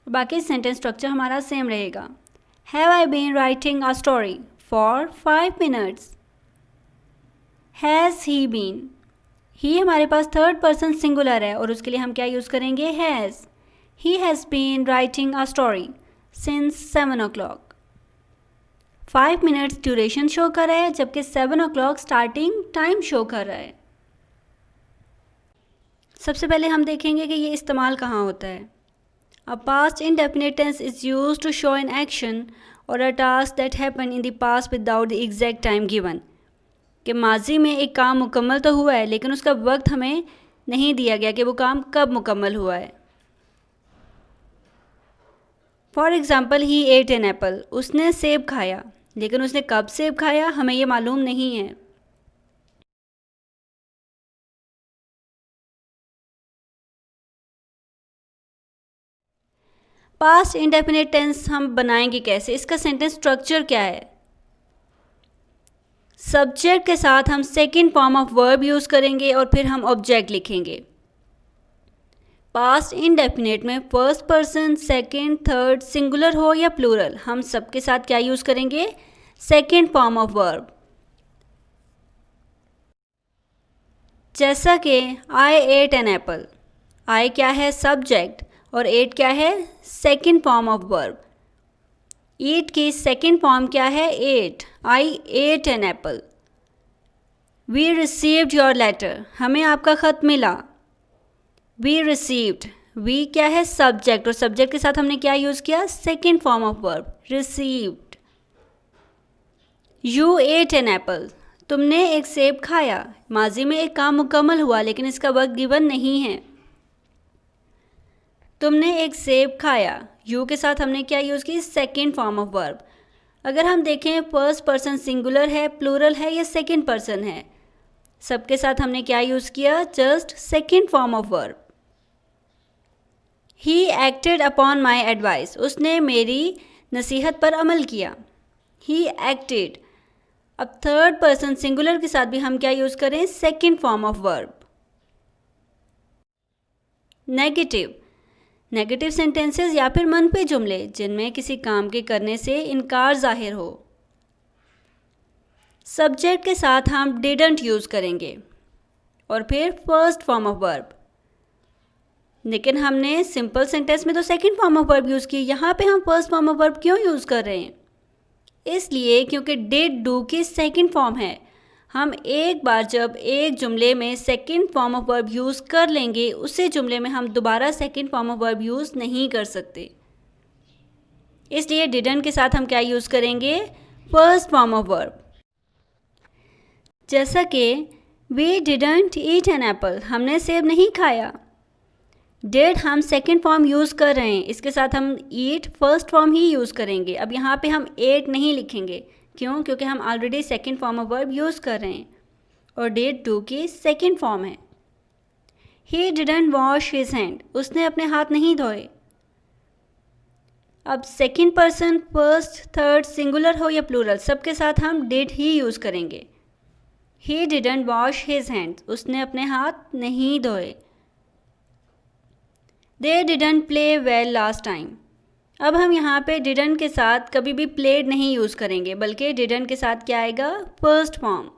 बाकी सेंटेंस स्ट्रक्चर हमारा सेम रहेगा. Have I been writing a story for 5 minutes? Has he been? ही हमारे पास थर्ड पर्सन सिंगुलर है और उसके लिए हम क्या यूज़ करेंगे, has. He has been writing a story since 7 o'clock. 5 minutes duration show कर रहा है जबकि 7 o'clock स्टार्टिंग टाइम शो कर रहा है. सबसे पहले हम देखेंगे कि ये इस्तेमाल कहाँ होता है. A past indefinite tense is used to show an action or a task that happened in the past without the exact time given. कि माजी में एक काम मुकम्मल तो हुआ है लेकिन उसका वक्त हमें नहीं दिया गया कि वो काम कब मुकम्मल हुआ है. For example, he ate an apple, उसने सेब खाया, लेकिन उसने कब सेब खाया हमें ये मालूम नहीं है. पास्ट इंडेफिनिट टेंस हम बनाएंगे कैसे, इसका सेंटेंस स्ट्रक्चर क्या है. सब्जेक्ट के साथ हम second form of verb use करेंगे और फिर हम ऑब्जेक्ट लिखेंगे. पास्ट इंडेफिनिट में first person, second, third, singular हो या प्लूरल, हम सबके साथ क्या यूज़ करेंगे, सेकंड फॉर्म ऑफ वर्ब. जैसा कि I ate an apple, I क्या है, सब्जेक्ट, और एट क्या है, second form of verb. Eat की सेकंड फॉर्म क्या है, ate. I ate an apple. We received your letter, हमें आपका ख़त मिला. वी रिसीव्ड, वी क्या है, सब्जेक्ट, और सब्जेक्ट के साथ हमने क्या यूज़ किया, second form of verb, received. You ate an apple, तुमने एक सेब खाया. माजी में एक काम मुकम्मल हुआ लेकिन इसका वक्त गिवन नहीं है. तुमने एक सेब खाया, यू के साथ हमने क्या यूज़ की, सेकंड फॉर्म ऑफ वर्ब. अगर हम देखें फर्स्ट पर्सन सिंगुलर है, प्लूरल है या सेकंड पर्सन है, सबके साथ हमने क्या यूज़ किया, just second form of verb. He acted upon my advice, उसने मेरी नसीहत पर अमल किया. He acted. अब थर्ड पर्सन सिंगुलर के साथ भी हम क्या यूज़ करें, second form of verb. Negative. Negative sentences या फिर मनफी जुमले जिनमें किसी काम के करने से इनकार जाहिर हो. सब्जेक्ट के साथ हम डिडंट यूज़ करेंगे और फिर फर्स्ट फॉर्म ऑफ वर्ब. लेकिन हमने सिंपल सेंटेंस में तो second form of verb use की, यहाँ पे हम फर्स्ट फॉर्म ऑफ वर्ब क्यों यूज़ कर रहे हैं, इसलिए क्योंकि डिड डू की सेकंड फॉर्म है. हम एक बार जब एक जुमले में second form of verb use कर लेंगे, उसी जुमले में हम दोबारा second form of verb use नहीं कर सकते. इसलिए डिडंट के साथ हम क्या यूज़ करेंगे, फर्स्ट फॉर्म ऑफ वर्ब. जैसा कि we didn't eat an apple, हमने सेब नहीं खाया. डिड हम सेकंड फॉर्म यूज़ कर रहे हैं, इसके साथ हम ईट फर्स्ट फॉर्म ही यूज़ करेंगे. अब यहाँ पे हम एट नहीं लिखेंगे, क्यों, क्योंकि हम already second form of verb use कर रहे हैं और डिड डू की सेकंड फॉर्म है. He didn't wash his hand, उसने अपने हाथ नहीं धोए. अब second person, first, third, singular हो या प्लूरल, सबके साथ हम डिड ही यूज़ करेंगे. He didn't wash his hands, उसने अपने हाथ नहीं धोए। They didn't play well last time. अब हम यहाँ पे डिडंट के साथ कभी भी प्लेड नहीं यूज़ करेंगे, बल्कि डिडंट के साथ क्या आएगा, फर्स्ट फॉर्म।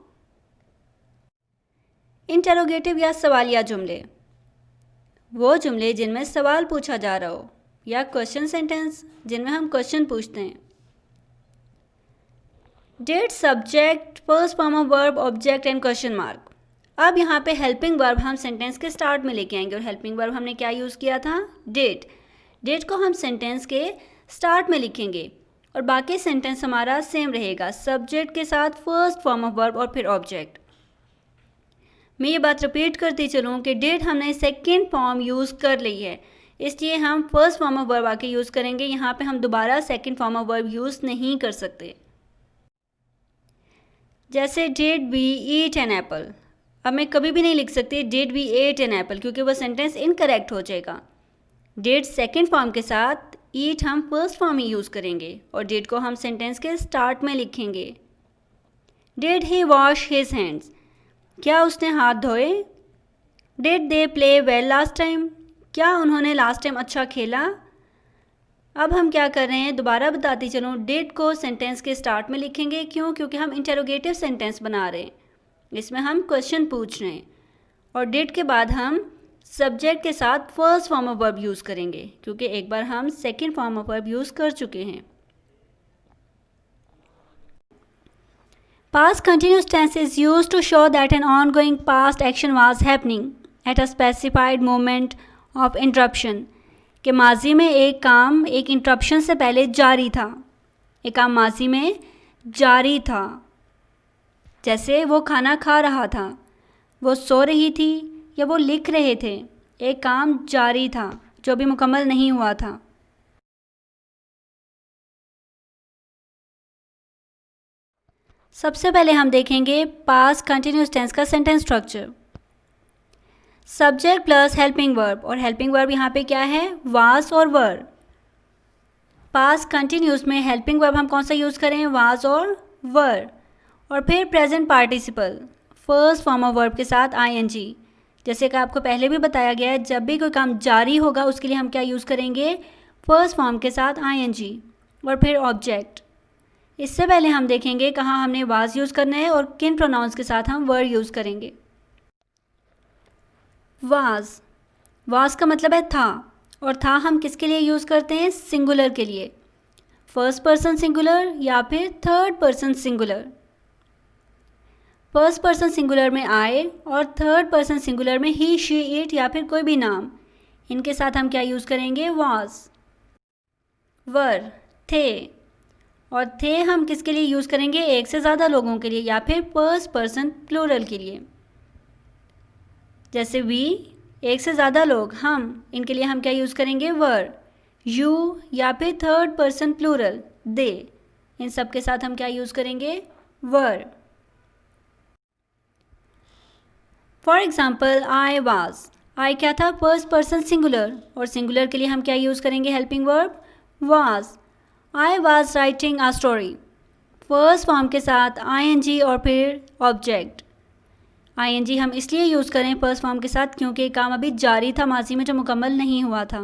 इंटरोगेटिव या सवालिया जुमले, वो जुमले जिनमें सवाल पूछा जा रहा हो, या क्वेश्चन सेंटेंस जिनमें हम क्वेश्चन पूछते हैं। Did, subject, first form of verb, object and question mark. अब यहाँ पे हेल्पिंग वर्ब हम सेंटेंस के स्टार्ट में लेके आएंगे, और हेल्पिंग वर्ब हमने क्या यूज़ किया था, डिड। डिड को हम सेंटेंस के स्टार्ट में लिखेंगे और बाकी सेंटेंस हमारा सेम रहेगा, सब्जेक्ट के साथ फर्स्ट फॉर्म ऑफ वर्ब और फिर ऑब्जेक्ट। मैं ये बात रिपीट करती चलूँ कि डिड हमने सेकेंड फॉर्म यूज़ कर ली है, इसलिए हम फर्स्ट फॉर्म ऑफ वर्ब आके यूज़ करेंगे। यहाँ पे हम दोबारा second form of verb use नहीं कर सकते। जैसे did we eat an apple, अब मैं कभी भी नहीं लिख सकती did we ate an apple, क्योंकि वह सेंटेंस इनकरेक्ट हो जाएगा। डिड सेकेंड फॉर्म के साथ, ईट हम फर्स्ट फॉर्म ही यूज़ करेंगे और डिड को हम सेंटेंस के स्टार्ट में लिखेंगे। Did he wash his hands, क्या उसने हाथ धोए। Did they play well last time, क्या उन्होंने लास्ट टाइम अच्छा खेला। अब हम क्या कर रहे हैं, दोबारा बताती चलूँ, डिड को सेंटेंस के स्टार्ट में लिखेंगे। क्यों, क्योंकि हम इंटरोगेटिव सेंटेंस बना रहे हैं, इसमें हम क्वेश्चन पूछ रहे हैं। और डिड के बाद हम सब्जेक्ट के साथ first form of verb use करेंगे, क्योंकि एक बार हम second form of verb use कर चुके हैं। Past continuous tense is used to show that an ongoing past action was happening at a specified moment of interruption. कि माजी में एक काम एक इंटरप्शन से पहले जारी था, एक काम माजी में जारी था। जैसे वो खाना खा रहा था, वो सो रही थी, या वो लिख रहे थे। एक काम जारी था जो भी मुकम्मल नहीं हुआ था। सबसे पहले हम देखेंगे पास्ट कंटिन्यूस टेंस का sentence structure. Subject plus helping verb, और हेल्पिंग वर्ब यहाँ पे क्या है, वाज और वर। पास्ट कंटिन्यूस में हेल्पिंग वर्ब हम कौन सा यूज़ करें, वाज और वर। और फिर present participle first form of verb के साथ आईएनजी। जैसे कि आपको पहले भी बताया गया है, जब भी कोई काम जारी होगा उसके लिए हम क्या यूज़ करेंगे, फर्स्ट फॉर्म के साथ आईएनजी और फिर ऑब्जेक्ट। इससे पहले हम देखेंगे कहाँ हमने वाज यूज़ करना है और किन प्रोनाउंस के साथ हम वर यूज़ करेंगे। वाज का मतलब है था, और था हम किसके लिए यूज़ करते हैं, सिंगुलर के लिए, फर्स्ट पर्सन सिंगुलर या फिर third person singular. First person singular में आई और थर्ड पर्सन सिंगुलर में ही, शी, इट या फिर कोई भी नाम, इनके साथ हम क्या यूज़ करेंगे, वाज। वर थे, और थे हम किसके लिए यूज़ करेंगे, एक से ज़्यादा लोगों के लिए या फिर फर्स्ट पर्सन प्लूरल के लिए। जैसे वी एक से ज़्यादा लोग, हम, इनके लिए हम क्या यूज़ करेंगे, वर। यू या फिर थर्ड पर्सन प्लूरल, दे, इन सब के साथ हम क्या यूज़ करेंगे, वर। फॉर एग्ज़ाम्पल आई वाज, आई क्या था, फर्स्ट पर्सन सिंगुलर, और सिंगुलर के लिए हम क्या यूज़ करेंगे, helping verb was. I was writing a story, first form के साथ आईएनजी और फिर ऑब्जेक्ट। आईएनजी हम इसलिए यूज़ करें फर्स्ट फॉर्म के साथ क्योंकि काम अभी जारी था माजी में जो मुकम्मल नहीं हुआ था।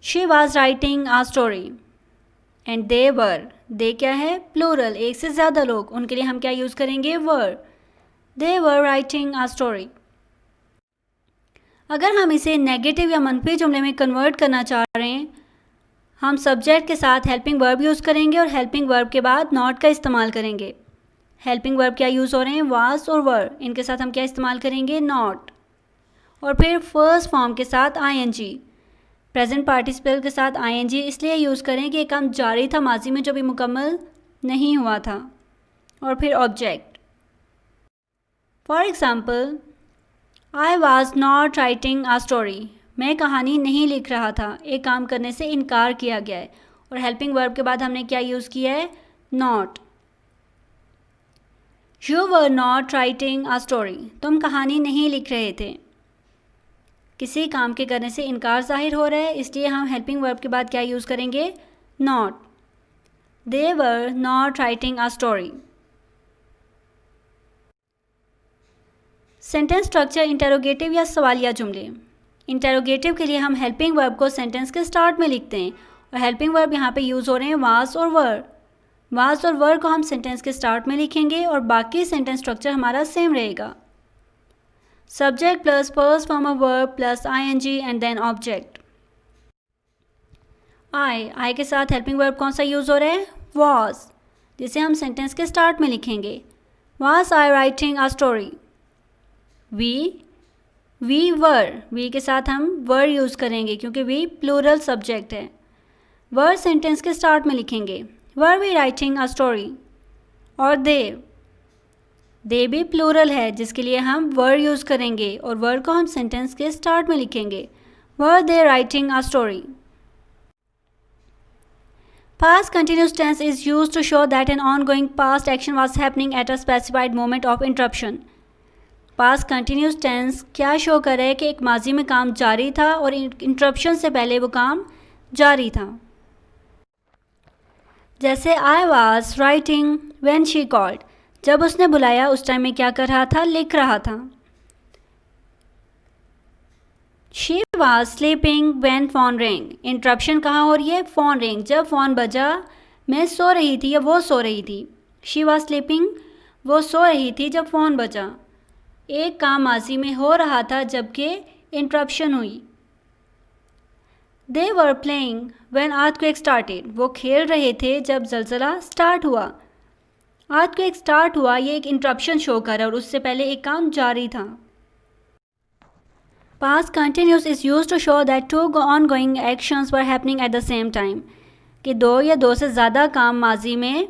She was writing a story and they were, they क्या है, प्लूरल, एक से ज़्यादा लोग, उनके लिए हम क्या यूज़ करेंगे, वर। दे वर राइटिंग अ स्टोरी। अगर हम इसे नेगेटिव या मनफी जुमले में कन्वर्ट करना चाह रहे हैं, हम सब्जेक्ट के साथ हेल्पिंग वर्ब यूज़ करेंगे और हेल्पिंग वर्ब के बाद नॉट का इस्तेमाल करेंगे। हेल्पिंग वर्ब क्या यूज़ हो रहे हैं, वाज और वर, इनके साथ हम क्या इस्तेमाल करेंगे, नॉट। और फिर फर्स्ट फॉर्म के साथ आईएनजी, प्रेजेंट पार्टिसिपल के साथ आईएनजी इसलिए यूज़ करें कि काम जारी था माजी में जो भी मुकम्मल नहीं हुआ था। और फिर object. For example I was not writing a story, मैं कहानी नहीं लिख रहा था, एक काम करने से इनकार किया गया है, और हेल्पिंग वर्ब के बाद हमने क्या यूज़ किया है, not. You were not writing a story, तुम कहानी नहीं लिख रहे थे, किसी काम के करने से इनकार जाहिर हो रहा है, इसलिए हम हेल्पिंग वर्ब के बाद क्या यूज़ करेंगे, not. They were not writing a story. Sentence structure interrogative या सवालिया जुमले। इंटेरोगेटिव के लिए हम हेल्पिंग वर्ब को सेंटेंस के स्टार्ट में लिखते हैं और हेल्पिंग वर्ब यहाँ पे यूज़ हो रहे हैं वाज और वर। वाज और वर को हम सेंटेंस के स्टार्ट में लिखेंगे और बाकी सेंटेंस स्ट्रक्चर हमारा सेम रहेगा। Subject plus first form of verb plus ING and then object. I के साथ हेल्पिंग वर्ब कौन सा यूज़ हो रहा है? वॉज, जिसे हम सेंटेंस के स्टार्ट में लिखेंगे। Was I writing a story. We were, we के साथ हम वर यूज़ करेंगे क्योंकि वी प्लूरल सब्जेक्ट है। वर सेंटेंस के स्टार्ट में लिखेंगे। Were we writing a story. और दे भी प्लूरल है जिसके लिए हम वर यूज़ करेंगे और वर को हम सेंटेंस के स्टार्ट में लिखेंगे। Were they writing a story. Past continuous tense is used to show that an ongoing past action was happening at a specified moment of interruption. Past continuous tense क्या show कर रहा है कि एक माजी में काम जारी था और इंटरप्शन से पहले वो काम जारी था। जैसे I was writing when she called, जब उसने बुलाया उस टाइम में क्या कर रहा था? लिख रहा था। She was sleeping when phone rang. Interruption कहाँ हो रही है? फ़ोन रिंग, जब फ़ोन बजा मैं सो रही थी या वो सो रही थी। She was sleeping, वो सो रही थी जब फ़ोन बजा। एक काम माजी में हो रहा था जबकि इंटरप्शन हुई। They were playing when earthquake started. वो खेल रहे थे जब ज़लज़ला स्टार्ट हुआ। earthquake स्टार्ट हुआ, ये एक इंटरप्शन शो कर रहा है और उससे पहले एक काम जारी था। Past continuous is used to show that two ongoing actions were happening at the same time. कि दो या दो से ज़्यादा काम माजी में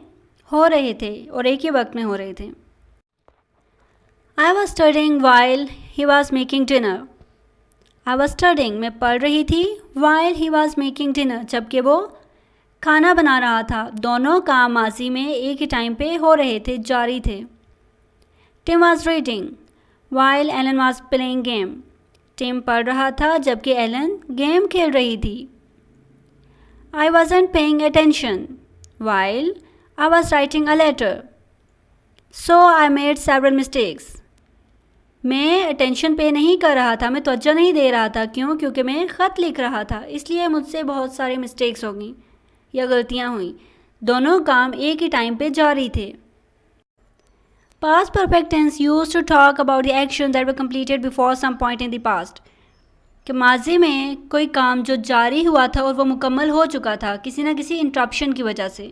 हो रहे थे और एक ही वक्त में हो रहे थे। I was studying while he was making dinner. I was studying, मैं पढ़ रही थी, while he was making dinner, जबकि वो खाना बना रहा था। दोनों काम माजी में एक ही टाइम पे हो रहे थे, जारी थे। Tim was reading while Ellen was playing game. Tim पढ़ रहा था जबकि एलन गेम खेल रही थी। I wasn't paying attention while I was writing a letter. So I made several mistakes. मैं अटेंशन पे नहीं कर रहा था, मैं तवज्जो नहीं दे रहा था। क्यों? क्योंकि मैं ख़त लिख रहा था, इसलिए मुझसे बहुत सारे मिस्टेक्स हो गई या गलतियाँ हुई। दोनों काम एक ही टाइम पे जारी थे। Past perfect tense used to talk about the action that were completed before some point in the past. कि माजी में कोई काम जो जारी हुआ था और वो मुकम्मल हो चुका था किसी ना किसी इंटरप्शन की वजह से।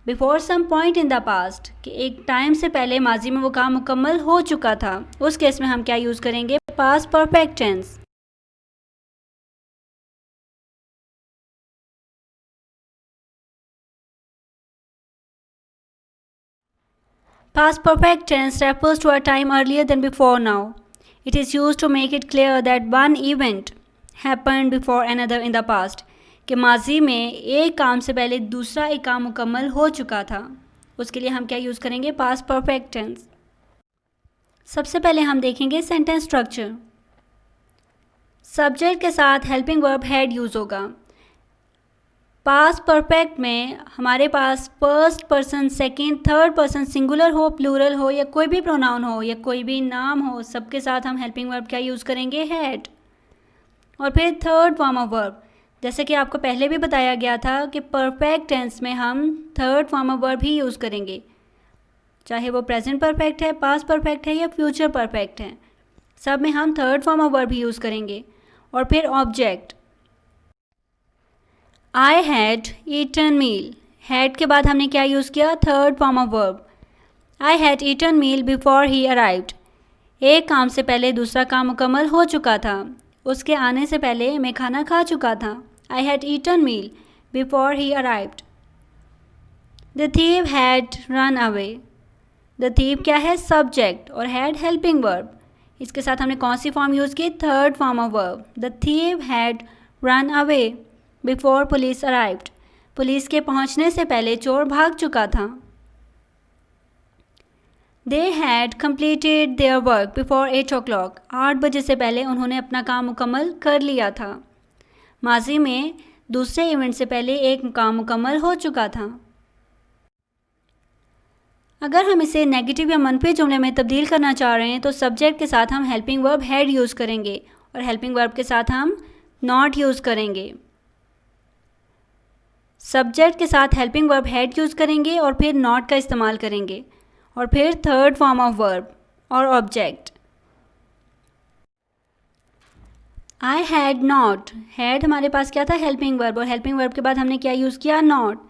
Before some point in the past, कि एक टाइम से पहले माजी में वो काम मुकम्मल हो चुका था, उस केस में हम क्या यूज़ करेंगे? Past perfect tense. Past perfect tense refers to a time earlier than before now. It is used to make it clear that one event happened before another in the past. कि माजी में एक काम से पहले दूसरा एक काम मुकम्मल हो चुका था, उसके लिए हम क्या यूज़ करेंगे? Past perfect tense. सबसे पहले हम देखेंगे सेंटेंस स्ट्रक्चर। सब्जेक्ट के साथ हेल्पिंग वर्ब हैड यूज़ होगा। पास्ट परफेक्ट में हमारे पास first person, second, third person, singular हो, प्लूरल हो या कोई भी प्रोनाउन हो या कोई भी नाम हो, सबके साथ हम हेल्पिंग वर्ब क्या यूज़ करेंगे? हैड। और फिर थर्ड फॉर्म ऑफ वर्ब, जैसे कि आपको पहले भी बताया गया था कि परफेक्ट टेंस में हम थर्ड फॉर्म ऑफ वर्ब ही यूज़ करेंगे, चाहे वो प्रेजेंट परफेक्ट है, पास्ट परफेक्ट है या फ्यूचर परफेक्ट है, सब में हम थर्ड फॉर्म ऑफ वर्ब ही यूज़ करेंगे। और फिर object, I had eaten meal. Had के बाद हमने क्या यूज़ किया? Third form of verb. I had eaten meal before he arrived. एक काम से पहले दूसरा काम मुकम्मल हो चुका था, उसके आने से पहले मैं खाना खा चुका था। I had eaten meal before he arrived. The thief had run away. The thief क्या है? सब्जेक्ट और हैड हेल्पिंग वर्ब। इसके साथ हमने कौन सी फॉर्म यूज़ की? Third form of verb. The thief had run away before police arrived. Police के पहुंचने से पहले चोर भाग चुका था। They had completed their work before 8 o'clock. 8 बजे से पहले उन्होंने अपना काम मुकम्मल कर लिया था। माजी में दूसरे इवेंट से पहले एक काम मुकम्मल हो चुका था। अगर हम इसे नेगेटिव या मनफी जुमले में तब्दील करना चाह रहे हैं तो सब्जेक्ट के साथ हम हेल्पिंग वर्ब हैड यूज़ करेंगे और हेल्पिंग वर्ब के साथ हम नॉट यूज़ करेंगे। सब्जेक्ट के साथ हेल्पिंग वर्ब हैड यूज़ करेंगे और फिर नॉट का इस्तेमाल करेंगे और फिर थर्ड फॉर्म ऑफ वर्ब और object. I had not, had हमारे पास क्या था, हेल्पिंग वर्ब, और हेल्पिंग वर्ब के बाद हमने क्या यूज़ किया, not.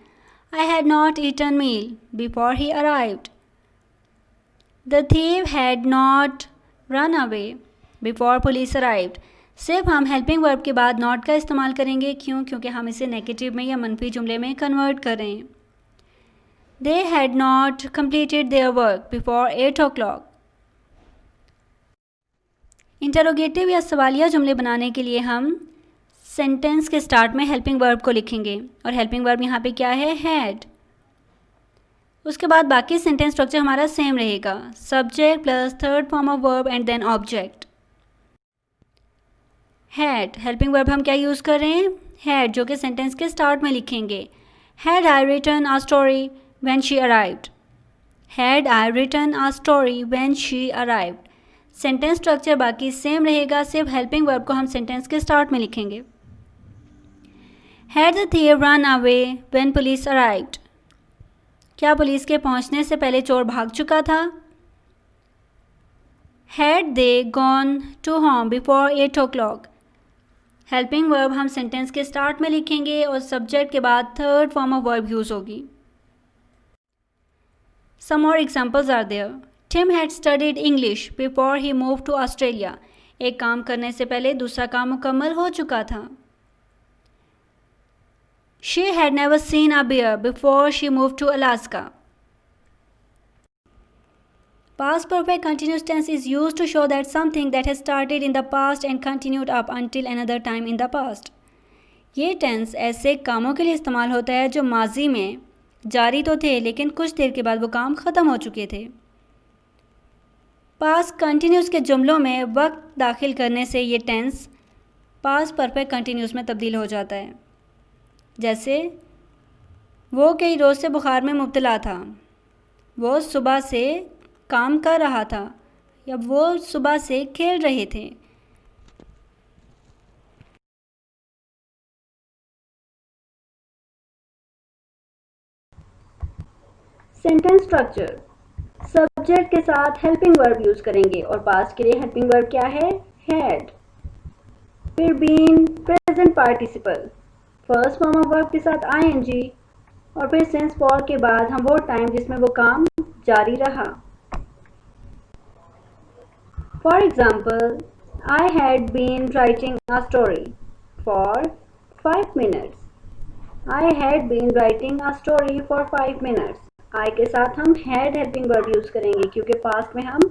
I had not eaten meal before he arrived. The thief had not run away before police arrived. सिर्फ हम हेल्पिंग वर्ब के बाद नॉट का इस्तेमाल करेंगे, क्योंकि हम इसे नेगेटिव में या मनफी जुमले में कन्वर्ट कर रहे हैं। They had not completed their work before 8 o'clock. Interrogative या सवालिया जुमले बनाने के लिए हम सेंटेंस के स्टार्ट में हेल्पिंग वर्ब को लिखेंगे और हेल्पिंग वर्ब यहाँ पे क्या है, हैड। उसके बाद बाकी सेंटेंस स्ट्रक्चर हमारा सेम रहेगा, subject plus third form of verb and then object. Had, helping verb हम क्या यूज़ कर रहे हैं, हैड, जो कि सेंटेंस के स्टार्ट में लिखेंगे। Had I written a story when she arrived. Had I written a story when she arrived. Sentence structure बाकी सेम रहेगा, सिर्फ हेल्पिंग वर्ब को हम सेंटेंस के स्टार्ट में लिखेंगे। Had the thief run away when police arrived? क्या police के पहुंचने से पहले चोर भाग चुका था? Had they gone to home before 8 o'clock? Helping verb हम सेंटेंस के स्टार्ट में लिखेंगे और सब्जेक्ट के बाद third form of verb use होगी। Some more examples are there. Tim had studied English before he moved to Australia. एक काम करने से पहले दूसरा काम मुकम्मल हो चुका था। She had never seen a bear before she moved to Alaska. Past perfect continuous tense is used to show that something that has started in the past and continued up until another time in the past. ये tense ऐसे कामों के लिए इस्तेमाल होता है जो माजी में जारी तो थे लेकिन कुछ देर के बाद वो काम ख़त्म हो चुके थे। पास्ट कंटिन्यूस के जुमलों में वक्त दाखिल करने से ये टेंस पास्ट परफेक्ट कंटिन्यूस में तब्दील हो जाता है। जैसे वो कई रोज़ से बुखार में मुब्तला था, वो सुबह से काम कर रहा था या वो सुबह से खेल रहे थे। सेंटेंस स्ट्रक्चर, सब्जेक्ट के साथ हेल्पिंग वर्ब यूज़ करेंगे और पास्ट के लिए हेल्पिंग वर्ब क्या है, हैड। फिर been present participle, first form of verb के साथ आईएनजी और फिर सिंस फॉर के बाद हम वो टाइम जिसमें वो काम जारी रहा। For example, I had been writing a story for 5 minutes. I had been writing a story for 5 minutes. I के साथ हम हैड हेल्पिंग वर्ब यूज़ करेंगे क्योंकि पास्ट में हम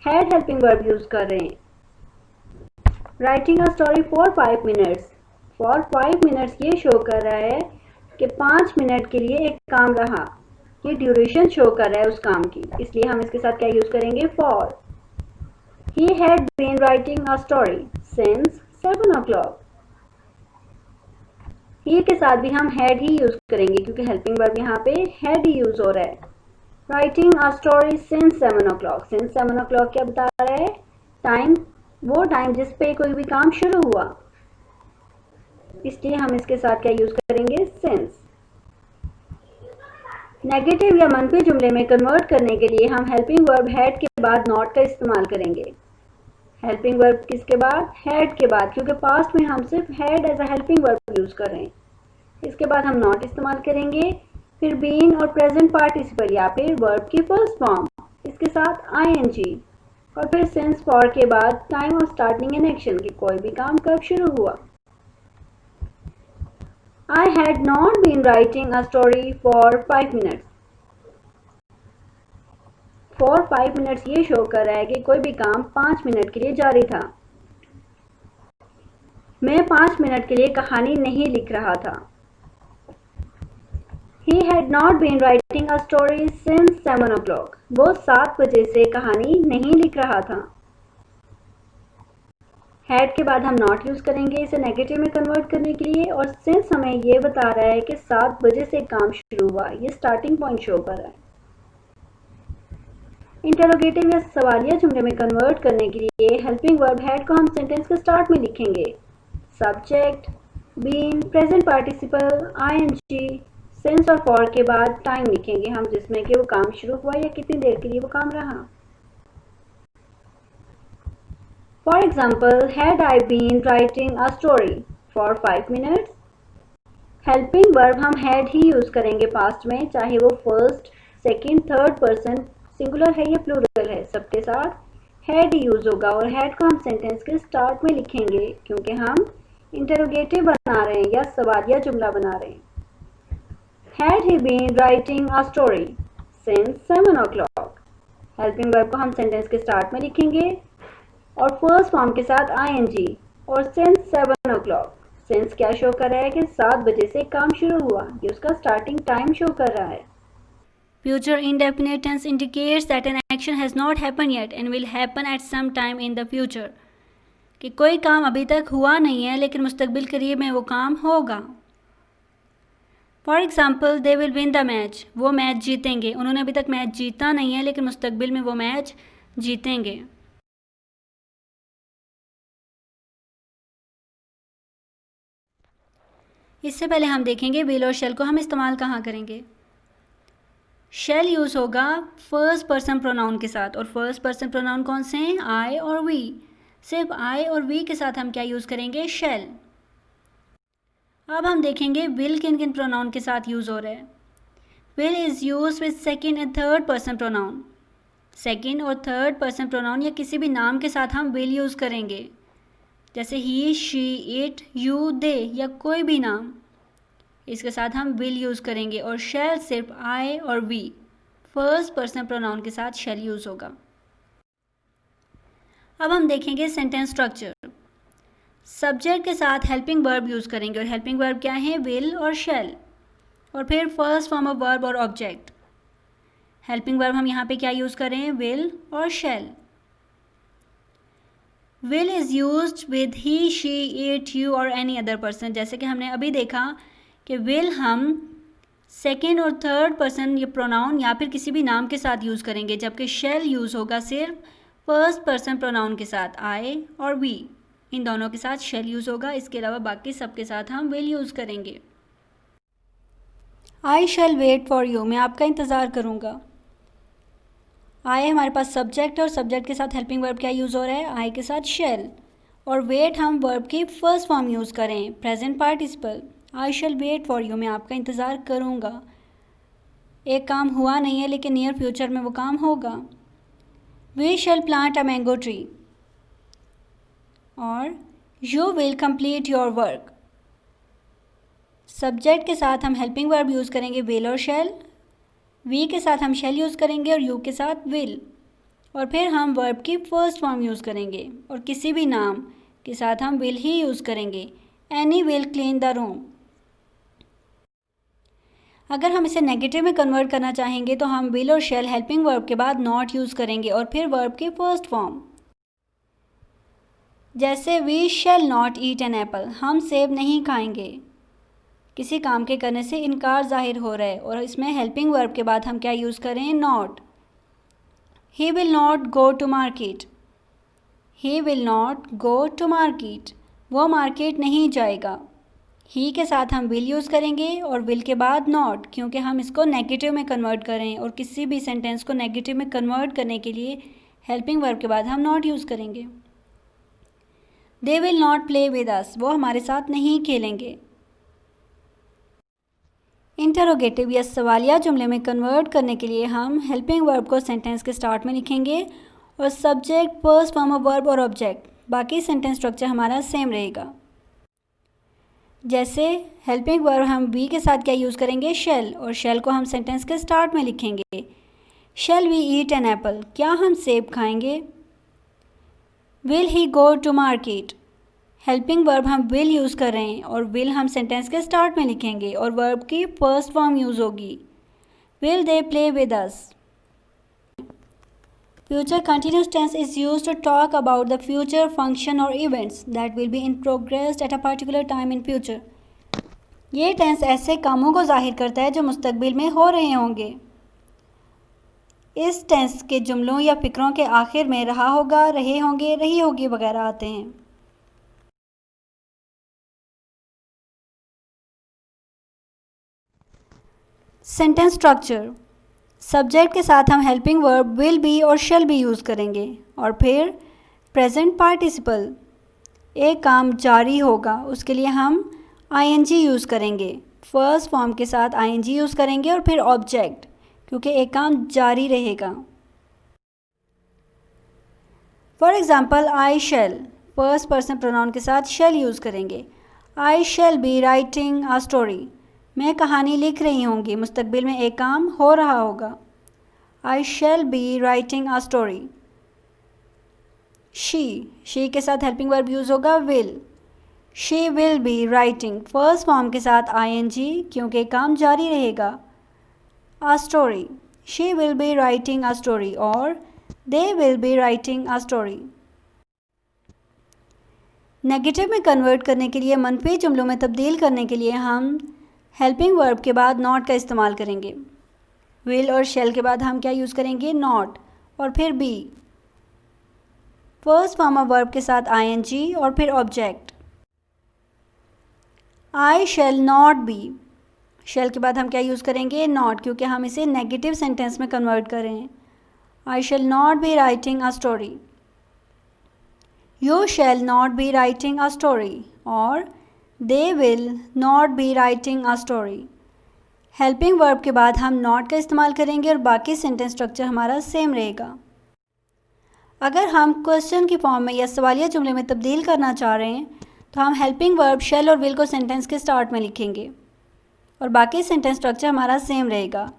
हैड हेल्पिंग वर्ब यूज़ कर रहे हैं। Writing a story for 5 minutes, for 5 minutes ये शो कर रहा है कि 5 मिनट के लिए एक काम रहा, ये ड्यूरेशन शो कर रहा है उस काम की, इसलिए हम इसके साथ क्या यूज़ करेंगे, for. He had been writing a story since 7 o'clock। He के साथ भी हम हैड ही यूज़ करेंगे क्योंकि हेल्पिंग वर्ब यहाँ पे हैड ही यूज़ हो रहा है। Writing a story since 7 o'clock, since 7 o'clock क्या बता रहा है, टाइम, वो टाइम जिस पे कोई भी काम शुरू हुआ, इसलिए हम इसके साथ क्या यूज़ करेंगे, सिंस। नेगेटिव या मनफी जुमले में कन्वर्ट करने के लिए हम हेल्पिंग वर्ब हैड के बाद नॉट का इस्तेमाल करेंगे। हेल्पिंग वर्ब किसके बाद, हैड के बाद, क्योंकि पास्ट में हम सिर्फ had as a helping verb use कर रहे हैं। इसके बाद हम नॉट इस्तेमाल करेंगे। फिर बीन और प्रेजेंट पार्टिसिपल या फिर वर्ब की फर्स्ट फॉर्म, इसके साथ आईएनजी और फिर सिंस फॉर के बाद time of starting an action की कोई भी काम कब शुरू हुआ। I had not been writing a story for 5 minutes. For 5 minutes ये शो कर रहा है कि कोई भी काम 5 मिनट के लिए जारी था। मैं 5 मिनट के लिए कहानी नहीं लिख रहा था। He had not been writing a story since 7 o'clock. वो 7 बजे से कहानी नहीं लिख रहा था। हैड के बाद हम नॉट यूज़ करेंगे इसे नेगेटिव में कन्वर्ट करने के लिए, और सिंस हमें ये बता रहा है कि 7 बजे से काम शुरू हुआ, ये स्टार्टिंग पॉइंट शो कर रहा है। इंटरोगेटिव या सवालिया जुमले में कन्वर्ट करने के लिए हेल्पिंग वर्ब हैड को हम सेंटेंस के स्टार्ट में लिखेंगे। Subject, been, present participle, ING, since और फॉर के बाद टाइम लिखेंगे हम, जिसमें कि वो काम शुरू हुआ या कितनी देर के लिए वो काम रहा। For example, had I been writing a story for 5 minutes. Helping verb हम हैड ही यूज करेंगे पास्ट में, चाहे वो first, second, third person singular है या प्लूरल है, सबके साथ हैड ही यूज होगा। और हैड को हम सेंटेंस के स्टार्ट में लिखेंगे क्योंकि हम इंटरोगेटिव बना रहे हैं या सवालिया जुमला बना रहे हैं। Had he been writing a story since 7 o'clock। Helping verb को हम सेंटेंस के स्टार्ट में लिखेंगे और फर्स्ट फॉर्म के साथ आईएनजी और सिंस 7 o'clock। सिंस क्या शो कर रहा है कि 7 बजे से काम शुरू हुआ, ये उसका स्टार्टिंग टाइम शो कर रहा है। Future indefinite tense indicates that an action has not happened yet and will happen at some time in the future। कि कोई काम अभी तक हुआ नहीं है लेकिन मुस्तकबिल करीब में वो काम होगा। For example, they will win the match, वो मैच जीतेंगे। उन्होंने अभी तक मैच जीता नहीं है लेकिन मुस्तकबिल में वो मैच जीतेंगे। इससे पहले हम देखेंगे विल और शेल को हम इस्तेमाल कहाँ करेंगे। शेल यूज़ होगा फर्स्ट पर्सन प्रोनाउन के साथ, और फर्स्ट पर्सन प्रोनाउन कौन से हैं? आई और वी। सिर्फ आई और वी के साथ हम क्या यूज़ करेंगे? शेल। अब हम देखेंगे विल किन किन प्रोनाउन के साथ यूज़ हो रहा है। Will is use with second and third person pronoun. Second और थर्ड पर्सन प्रोनाउन या किसी भी नाम के साथ हम विल यूज़ करेंगे, जैसे ही, शी, इट, यू, दे या कोई भी नाम, इसके साथ हम विल यूज़ करेंगे। और शेल सिर्फ आई और वी, फर्स्ट पर्सन प्रोनाउन के साथ शेल यूज़ होगा। अब हम देखेंगे सेंटेंस स्ट्रक्चर। सब्जेक्ट के साथ हेल्पिंग वर्ब यूज़ करेंगे, और हेल्पिंग वर्ब क्या है? विल और शेल, और फिर फर्स्ट फॉर्म ऑफ वर्ब और ऑब्जेक्ट। हेल्पिंग वर्ब हम यहाँ पे क्या यूज़ करें? विल और shall. Will is used with he, she, it, you और एनी अदर पर्सन। जैसे कि हमने अभी देखा कि विल हम सेकेंड और थर्ड पर्सन ये प्रोनाउन या फिर किसी भी नाम के साथ यूज़ करेंगे, जबकि शेल यूज़ होगा सिर्फ फर्स्ट पर्सन प्रोनाउन के साथ, आई और वी, इन दोनों के साथ शेल यूज़ होगा। इसके अलावा बाकी सब के साथ हम विल यूज़ करेंगे। I shall wait for you, मैं आपका इंतज़ार करूँगा। आई हमारे पास सब्जेक्ट है और सब्जेक्ट के साथ हेल्पिंग वर्ब क्या यूज़ हो रहा है? आई के साथ शेल। और वेट हम वर्ब की फर्स्ट फॉर्म यूज़ करें, present participle. I shall wait for you, मैं आपका इंतज़ार करूँगा। एक काम हुआ नहीं है लेकिन नियर फ्यूचर में वो काम होगा। We shall plant a mango tree, और you will complete your work. Subject के साथ हम हेल्पिंग वर्ब यूज़ करेंगे विल और शैल, वी के साथ हम शैल यूज़ करेंगे और यू के साथ विल, और फिर हम वर्ब की फर्स्ट फॉर्म यूज़ करेंगे, और किसी भी नाम के साथ हम विल ही यूज़ करेंगे। Any will clean the room. अगर हम इसे नेगेटिव में कन्वर्ट करना चाहेंगे तो हम विल और शैल हेल्पिंग वर्ब के बाद नॉट यूज़ करेंगे और फिर वर्ब की फर्स्ट फॉर्म। जैसे we shall not eat an apple, हम सेब नहीं खाएंगे। किसी काम के करने से इनकार जाहिर हो रहा है, और इसमें हेल्पिंग वर्ब के बाद हम क्या यूज़ करें? Not. He will not go to market, he will not go to market, वो मार्केट नहीं जाएगा। ही के साथ हम विल यूज़ करेंगे और विल के बाद नॉट, क्योंकि हम इसको नेगेटिव में कन्वर्ट करें, और किसी भी सेंटेंस को नेगेटिव में कन्वर्ट करने के लिए हेल्पिंग वर्ब के बाद हम नॉट यूज़ करेंगे। दे will not play with us, वो हमारे साथ नहीं खेलेंगे। इंटरोगेटिव या सवालिया जुमले में कन्वर्ट करने के लिए हम हेल्पिंग वर्ब को सेंटेंस के स्टार्ट में लिखेंगे, और subject, first form of verb और ऑब्जेक्ट, बाकी सेंटेंस स्ट्रक्चर हमारा सेम रहेगा। जैसे हेल्पिंग वर्ब हम वी के साथ क्या यूज़ करेंगे? शेल, और शेल को हम सेंटेंस के स्टार्ट में लिखेंगे। Shall we eat an apple, क्या हम सेब खाएंगे? Will he go to market, helping verb हम विल यूज़ कर रहे हैं और विल हम सेंटेंस के स्टार्ट में लिखेंगे और वर्ब की फर्स्ट फॉर्म यूज़ होगी। Will they play with us. Future continuous tense is used to talk about the future function or events that will be in progress at a particular time in future। ये tense ऐसे कामों को जाहिर करता है जो मुस्तकबिल में हो रहे होंगे। इस टेंस के जुमलों या फिक्रों के आखिर में रहा होगा, रहे होंगे, रही होगी वगैरह आते हैं। Sentence structure. सब्जेक्ट के साथ हम हेल्पिंग वर्ब विल बी और शैल बी यूज़ करेंगे और फिर प्रेजेंट पार्टिसिपल, एक काम जारी होगा, उसके लिए हम ing यूज़ करेंगे। फर्स्ट फॉर्म के साथ ing यूज़ करेंगे और फिर ऑब्जेक्ट, क्योंकि एक काम जारी रहेगा। For example I shall, first person pronoun के साथ शैल यूज़ करेंगे। I shall be writing a story, मैं कहानी लिख रही होंगी, मुस्तकबिल में एक काम हो रहा होगा। I shall be writing a story. She के साथ हेल्पिंग वर्ब यूज़ होगा will, she will be writing, first form के साथ ing, क्योंकि काम जारी रहेगा। A story, she will be writing a story और they will be writing a story. Negative में कन्वर्ट करने के लिए, मनफी जुमलों में तब्दील करने के लिए हम हेल्पिंग वर्ब के बाद नॉट का इस्तेमाल करेंगे। विल और शैल के बाद हम क्या यूज़ करेंगे? नॉट और फिर be, first form of verb के साथ ing और फिर object. I shall not be, shall के बाद हम क्या यूज़ करेंगे? नॉट, क्योंकि हम इसे नेगेटिव सेंटेंस में कन्वर्ट कर रहे हैं। I shall not be writing a story, you shall not be writing a story और they will not be writing a story. Helping verb के बाद हम नॉट का इस्तेमाल करेंगे और बाकी सेंटेंस स्ट्रक्चर हमारा सेम रहेगा। अगर हम क्वेश्चन की फॉर्म में या सवालिया जुमले में तब्दील करना चाह रहे हैं तो हम हेल्पिंग वर्ब शैल और विल को सेंटेंस के स्टार्ट में लिखेंगे और बाकी सेंटेंस स्ट्रक्चर हमारा सेम रहेगा।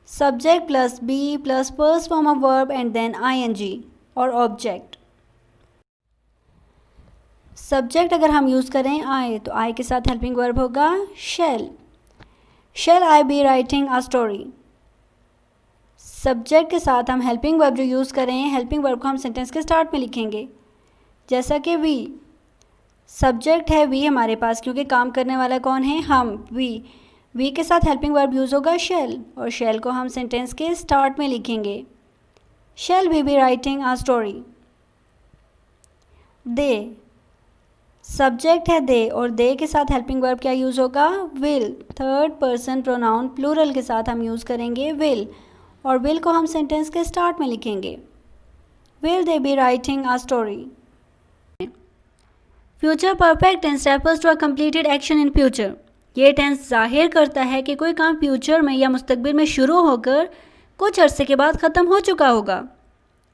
Subject plus be plus first form of verb and then ing और ऑब्जेक्ट। सब्जेक्ट अगर हम यूज़ करें आई, तो आई के साथ हेल्पिंग वर्ब होगा shall, shall I be writing a story. Subject के साथ हम हेल्पिंग वर्ब जो यूज़ करें, हेल्पिंग वर्ब को हम सेंटेंस के स्टार्ट में लिखेंगे, जैसा कि वी। सब्जेक्ट है वी हमारे पास, क्योंकि काम करने वाला कौन है? हम, वी के साथ हेल्पिंग वर्ब यूज़ होगा शैल और शैल को हम सेंटेंस के स्टार्ट में लिखेंगे। Shall we be writing a story. They, subject है दे और दे के साथ हेल्पिंग वर्ब क्या यूज़ होगा? Will, third person pronoun plural के साथ हम यूज़ करेंगे विल और विल को हम सेंटेंस के स्टार्ट में लिखेंगे। Will they be writing a story. Future perfect tense refers to a completed action in future. ये टेंस जाहिर करता है कि कोई काम फ्यूचर में या मुस्तकबिल में शुरू होकर कुछ अरसे के बाद ख़त्म हो चुका होगा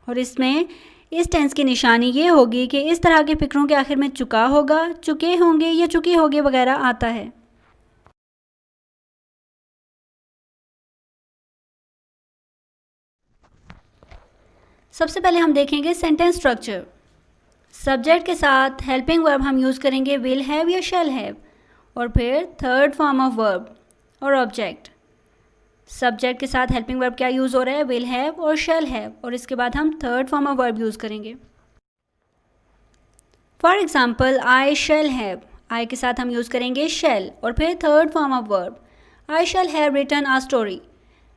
और इसमें इस टेंस की निशानी ये होगी कि इस तरह के फिक्रों के आखिर में चुका होगा, चुके होंगे या चुकी होगी वगैरह आता है। सबसे पहले हम देखेंगे सेंटेंस स्ट्रक्चर। सब्जेक्ट के साथ हेल्पिंग वर्ब हम यूज़ करेंगे विल हैव या शैल हैव और फिर थर्ड फॉर्म ऑफ वर्ब और ऑब्जेक्ट। सब्जेक्ट के साथ हेल्पिंग वर्ब क्या यूज़ हो रहा है? विल हैव और शैल हैव और इसके बाद हम third form of verb use करेंगे। For example I shall have, I के साथ हम यूज़ करेंगे शैल और फिर third form of verb. I shall have written a story,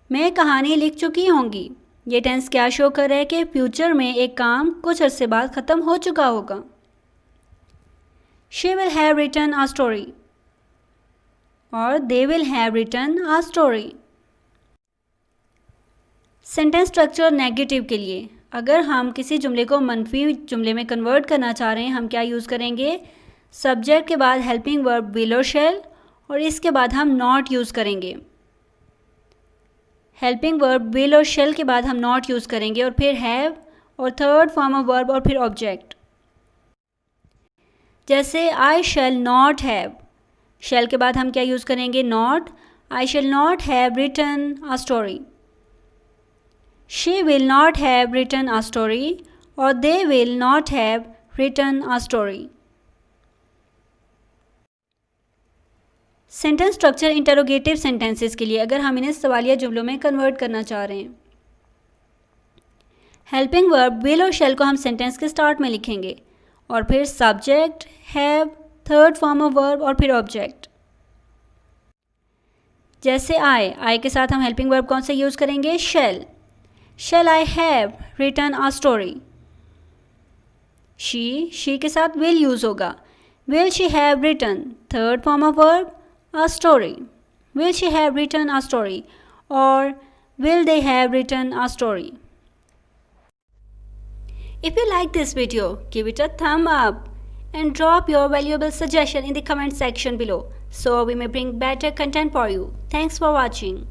मैं कहानी लिख चुकी होंगी। ये टेंस क्या शो कर रहा है कि फ्यूचर में एक काम कुछ अरसे बाद ख़त्म हो चुका होगा। She will have written a story और they will have written a story. Sentence structure negative के लिए, अगर हम किसी जुमले को मनफी जुमले में कन्वर्ट करना चाह रहे हैं हम क्या यूज़ करेंगे? सब्जेक्ट के बाद हेल्पिंग वर्ब विल और शैल और इसके बाद हम नॉट यूज़ करेंगे। हेल्पिंग वर्ब विल और शैल के बाद हम नॉट यूज़ करेंगे और फिर हैव और थर्ड फॉर्म ऑफ वर्ब और फिर ऑब्जेक्ट। जैसे आई शैल नॉट हैव, शैल के बाद हम क्या यूज़ करेंगे? Not. I shall not have written a story. She will not have written a story और they will not have written a story. Sentence structure interrogative sentences के लिए, अगर हम इन्हें सवालिया जुमलों में कन्वर्ट करना चाह रहे हैं, हेल्पिंग वर्ब विल और शैल को हम सेंटेंस के स्टार्ट में लिखेंगे और फिर subject, have, third form of verb और फिर ऑब्जेक्ट। जैसे आई के साथ हम हेल्पिंग वर्ब कौन से यूज़ करेंगे? शैल। Shall I have written a story? she के साथ will use होगा. Will she have written, third form of verb, a story? Will she have written a story? Or will they have written a story? If you like this video, give it a thumb up and drop your valuable suggestion in the comment section below so we may bring better content for you. Thanks for watching.